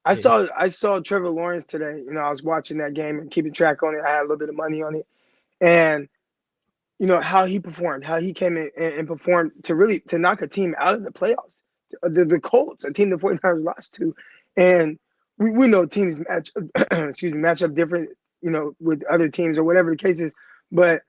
I saw Trevor Lawrence today. I was watching that game and keeping track on it. I had a little bit of money on it. And how he performed, how he came in and performed to knock a team out of the playoffs. The Colts, a team the 49ers lost to. And we know teams match up different, with other teams or whatever the case is. But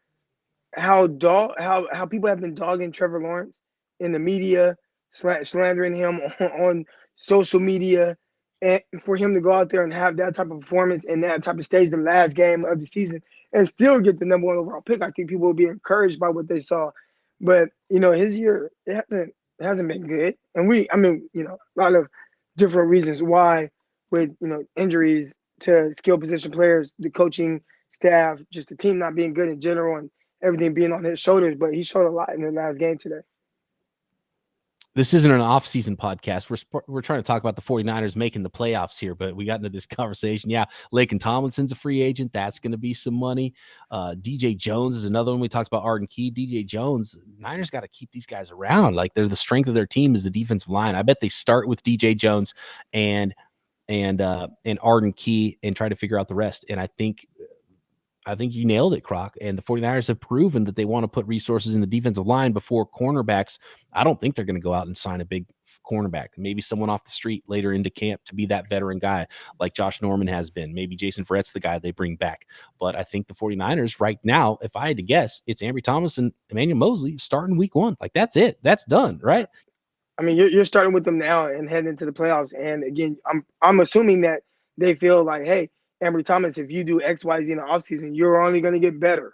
how people have been dogging Trevor Lawrence in the media, slandering him on social media, and for him to go out there and have that type of performance and that type of stage, the last game of the season, and still get the number 1 overall pick, I think people will be encouraged by what they saw. But his year it hasn't been good, and a lot of different reasons why, with injuries to skill position players, the coaching staff, just the team not being good in general, and everything being on his shoulders. But he showed a lot in the last game today. This isn't an off-season podcast. We're trying to talk about the 49ers making the playoffs here, but we got into this conversation. Yeah, Laken Tomlinson's a free agent. That's going to be some money. DJ Jones is another one. We talked about Arden Key. DJ Jones, Niners got to keep these guys around. Like, they're the strength of their team is the defensive line. I bet they start with DJ Jones and Arden Key and try to figure out the rest. And I think you nailed it, Croc. And the 49ers have proven that they want to put resources in the defensive line before cornerbacks. I don't think they're going to go out and sign a big cornerback. Maybe someone off the street later into camp to be that veteran guy like Josh Norman has been. Maybe Jason Verrett's the guy they bring back. But I think the 49ers right now, if I had to guess, it's Ambry Thomas and Emmanuel Moseley starting week 1. Like, that's it. That's done, right? I mean, you're starting with them now and heading into the playoffs. And again, I'm assuming that they feel like, hey, Ambry Thomas, if you do X, Y, Z in the offseason, you're only going to get better,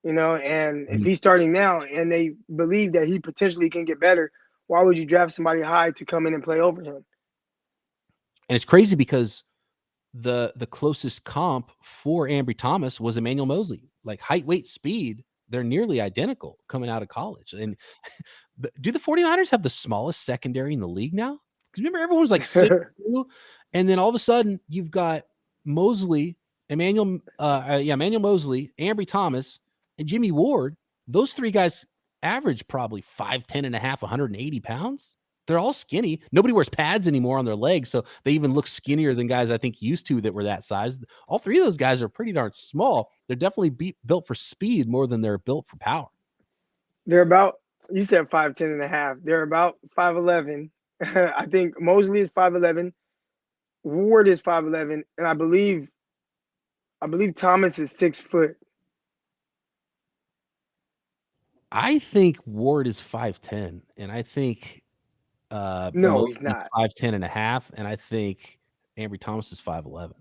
and if he's starting now and they believe that he potentially can get better, why would you draft somebody high to come in and play over him? And it's crazy because the closest comp for Ambry Thomas was Emmanuel Moseley. Like, height, weight, speed, they're nearly identical coming out of college. And do the 49ers have the smallest secondary in the league now? Because remember, everyone was like 6'2", and then all of a sudden you've got Moseley, Emmanuel Moseley, Ambry Thomas, and Jimmy Ward. Those 3 guys average probably 5'10 and a half, 180 pounds. They're all skinny. Nobody wears pads anymore on their legs, so they even look skinnier than guys I think used to that were that size. All 3 of those guys are pretty darn small. They're definitely built for speed more than they're built for power. They're about, you said 5'10 and a half. They're about 5'11. I think Moseley is 5'11. Ward is 5'11, and I believe Thomas is 6 foot. I think Ward is 5'10, and I think no, he's not 5'10 and a half, and I think Ambry Thomas is 5'11.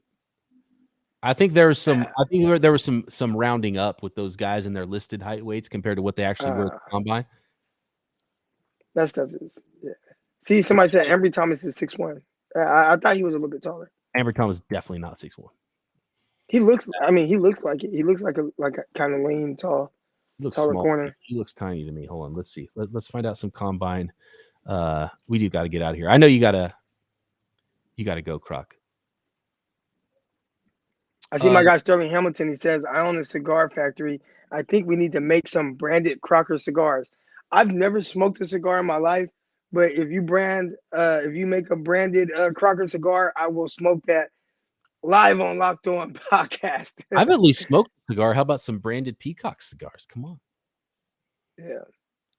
I think there was some. I think there was some rounding up with those guys and their listed height weights compared to what they actually were at the combine. That stuff is, yeah. See, somebody said Ambry Thomas is 6'1". I thought he was a little bit taller. Ambry Thomas is definitely not 6'1". He looks like it. He looks like a kind of lean, taller small. corner. He looks tiny to me. Hold on, let's see. Let's find out some combine. We do got to get out of here. I know you gotta go, Croc. I see my guy Sterling Hamilton. He says, I own a cigar factory. I think we need to make some branded Crocker cigars. I've never smoked a cigar in my life, but if you make a branded Crocker cigar, I will smoke that live on Locked On podcast. I've at least smoked a cigar. How about some branded Peacock cigars? Come on. Yeah.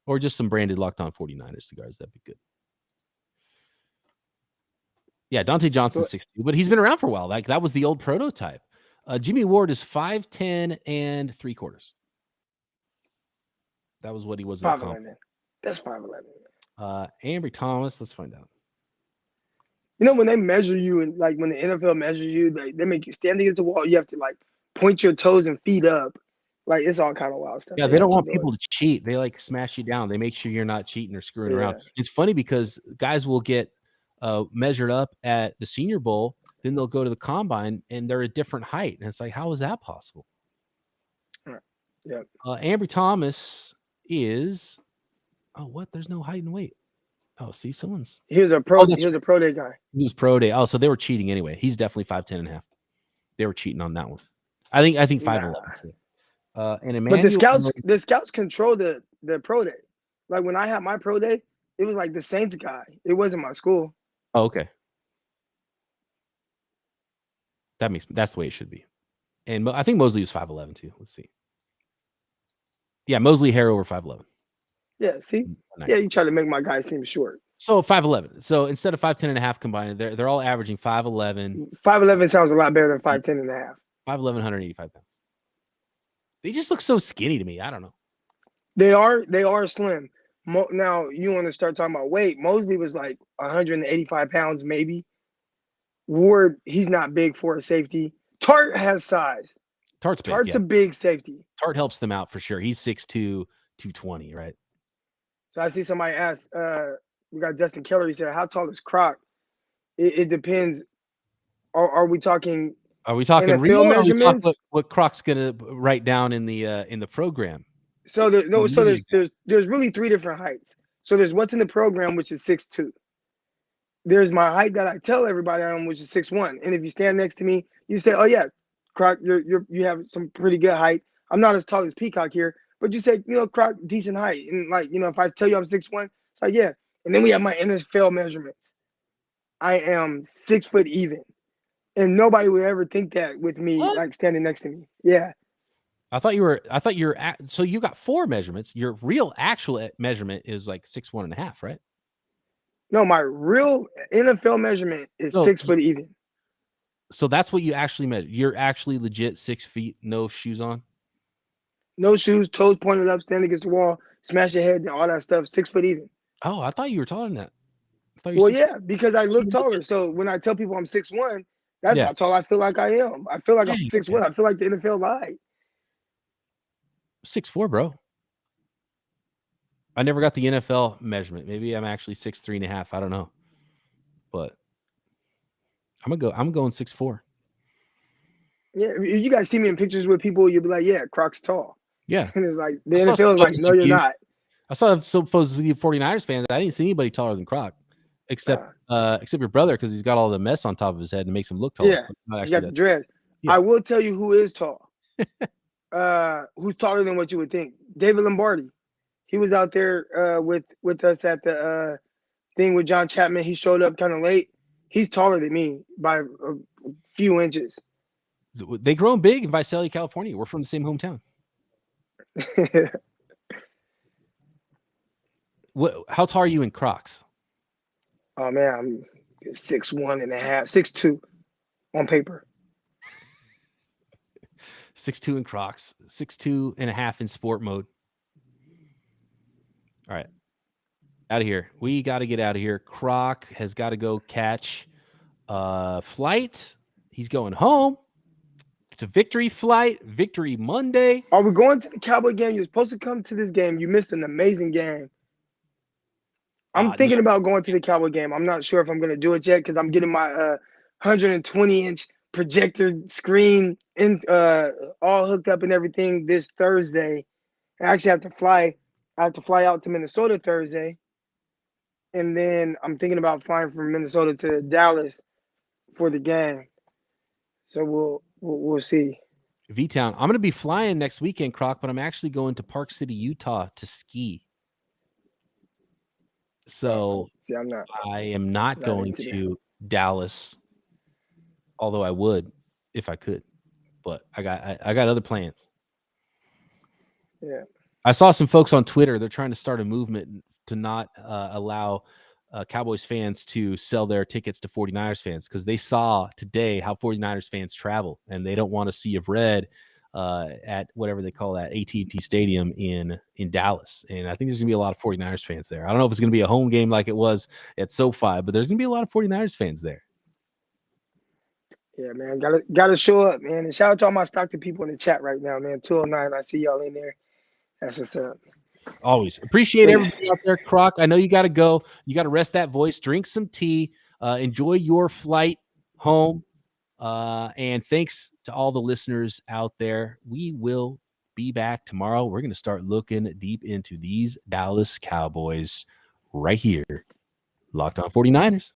Or just some branded Locked On 49ers cigars. That'd be good. Yeah, Dante Johnson's 6'2", but he's been around for a while. Like that was the old prototype. Jimmy Ward is 5'10" and 3/4. That was what he was in the comp. 5'11". That's 5'11". Ambry Thomas, let's find out. You know, when they measure you, and like when the NFL measures you, they make you stand against the wall. You have to like point your toes and feet up. Like it's all kind of wild stuff. Yeah, they don't want people to cheat. They like smash you down. They make sure you're not cheating or screwing around. It's funny because guys will get measured up at the Senior Bowl, then they'll go to the combine and they're a different height. And it's like, how is that possible? Yeah. Ambry Thomas is there's no height and weight. Oh, see, someone's he was a pro day guy. He was pro day. Oh, so they were cheating anyway. He's definitely 5'10" and a half. They were cheating on that one. I think 5'11". And Emmanuel, but the scouts control the pro day. Like when I had my pro day, it was like the Saints guy. It wasn't my school. Oh, okay. That's the way it should be. And I think Moseley was 5'11" too. Let's see. Yeah, Moseley hair over 5'11". Yeah, see? Nice. Yeah, you try to make my guy seem short. So 5'11". So instead of 5'10" and a half combined, they're all averaging 5'11". 5'11" sounds a lot better than 5'10" and a half. 5'11", 185 pounds. They just look so skinny to me. I don't know. They are slim. Now you want to start talking about weight. Moseley was like 185 pounds, maybe. Ward, he's not big for a safety. Tart has size. Tart's big. Tart's a big safety. Tart helps them out for sure. He's 6'2", 220, right? So I see somebody asked, we got Dustin Keller. He said, how tall is Croc? It depends. Are we talking NFL real measurements? Or what Croc's gonna write down in the program? So there's really three different heights. So there's what's in the program, which is 6'2". There's my height that I tell everybody I am, which is 6'1". And if you stand next to me, you say, oh yeah, Croc, you have some pretty good height. I'm not as tall as Peacock here, but you say, Croc, decent height. And like, if I tell you I'm 6'1", it's like, yeah. And then we have my NFL measurements. I am 6 foot even. And nobody would ever think that with me, like standing next to me. Yeah. So you got 4 measurements. Your real actual measurement is like 6'1" and a half, right? No, my real NFL measurement is 6 foot even. So that's what you actually measure. You're actually legit 6 feet, no shoes on? No shoes, toes pointed up, standing against the wall, smash your head, and all that stuff, 6 foot even. Oh, I thought you were taller than that. Well, yeah, because I look taller. So when I tell people I'm 6'1", that's how tall I feel like I am. I feel like I'm 6'1". I feel like the NFL lied. 6'4", bro. I never got the NFL measurement. Maybe I'm actually 6'3" and a half. I don't know. But I'm going 6'4". Yeah, if you guys see me in pictures with people, you'll be like, yeah, Croc's tall. Yeah. And it's like, the NFL is like, no, you're not. I saw some photos with you 49ers fans. I didn't see anybody taller than Croc, except your brother, because he's got all the mess on top of his head and makes him look taller. Yeah, he got the dread. Yeah. I will tell you who is tall. Who's taller than what you would think. David Lombardi. He was out there with us at the thing with John Chapman. He showed up kind of late. He's taller than me by a few inches. They grown big in Visalia, California. We're from the same hometown. How tall are you in Crocs? Oh man, I'm 6'1" and a half, 6'2" on paper. 6'2" in Crocs, 6'2" and a half in sport mode. All right. Out of here. We got to get out of here. Croc has got to go catch flight. He's going home. It's a victory flight. Victory Monday. Are we going to the Cowboy game? You're supposed to come to this game. You missed an amazing game. I'm thinking about going to the Cowboy game. I'm not sure if I'm going to do it yet because I'm getting my 120-inch projector screen all hooked up and everything this Thursday. I actually have to fly. I have to fly out to Minnesota Thursday. And then I'm thinking about flying from Minnesota to Dallas for the game. So we'll see. V-Town. I'm going to be flying next weekend, Croc, but I'm actually going to Park City, Utah to ski. So See, I am not going to Dallas, although I would if I could. But I got other plans. Yeah. I saw some folks on Twitter. They're trying to start a movement to not allow Cowboys fans to sell their tickets to 49ers fans because they saw today how 49ers fans travel, and they don't want a sea of red at whatever they call that AT&T Stadium in Dallas. And I think there's going to be a lot of 49ers fans there. I don't know if it's going to be a home game like it was at SoFi, but there's going to be a lot of 49ers fans there. Yeah, man. Gotta show up, man. And shout out to all my Stockton people in the chat right now, man. 209. I see y'all in there. That's what's up. Always appreciate everybody out there. Croc, I know you got to go. You got to rest that voice, drink some tea, enjoy your flight home. And thanks to all the listeners out there. We will be back tomorrow. We're going to start looking deep into these Dallas Cowboys right here. Locked On 49ers.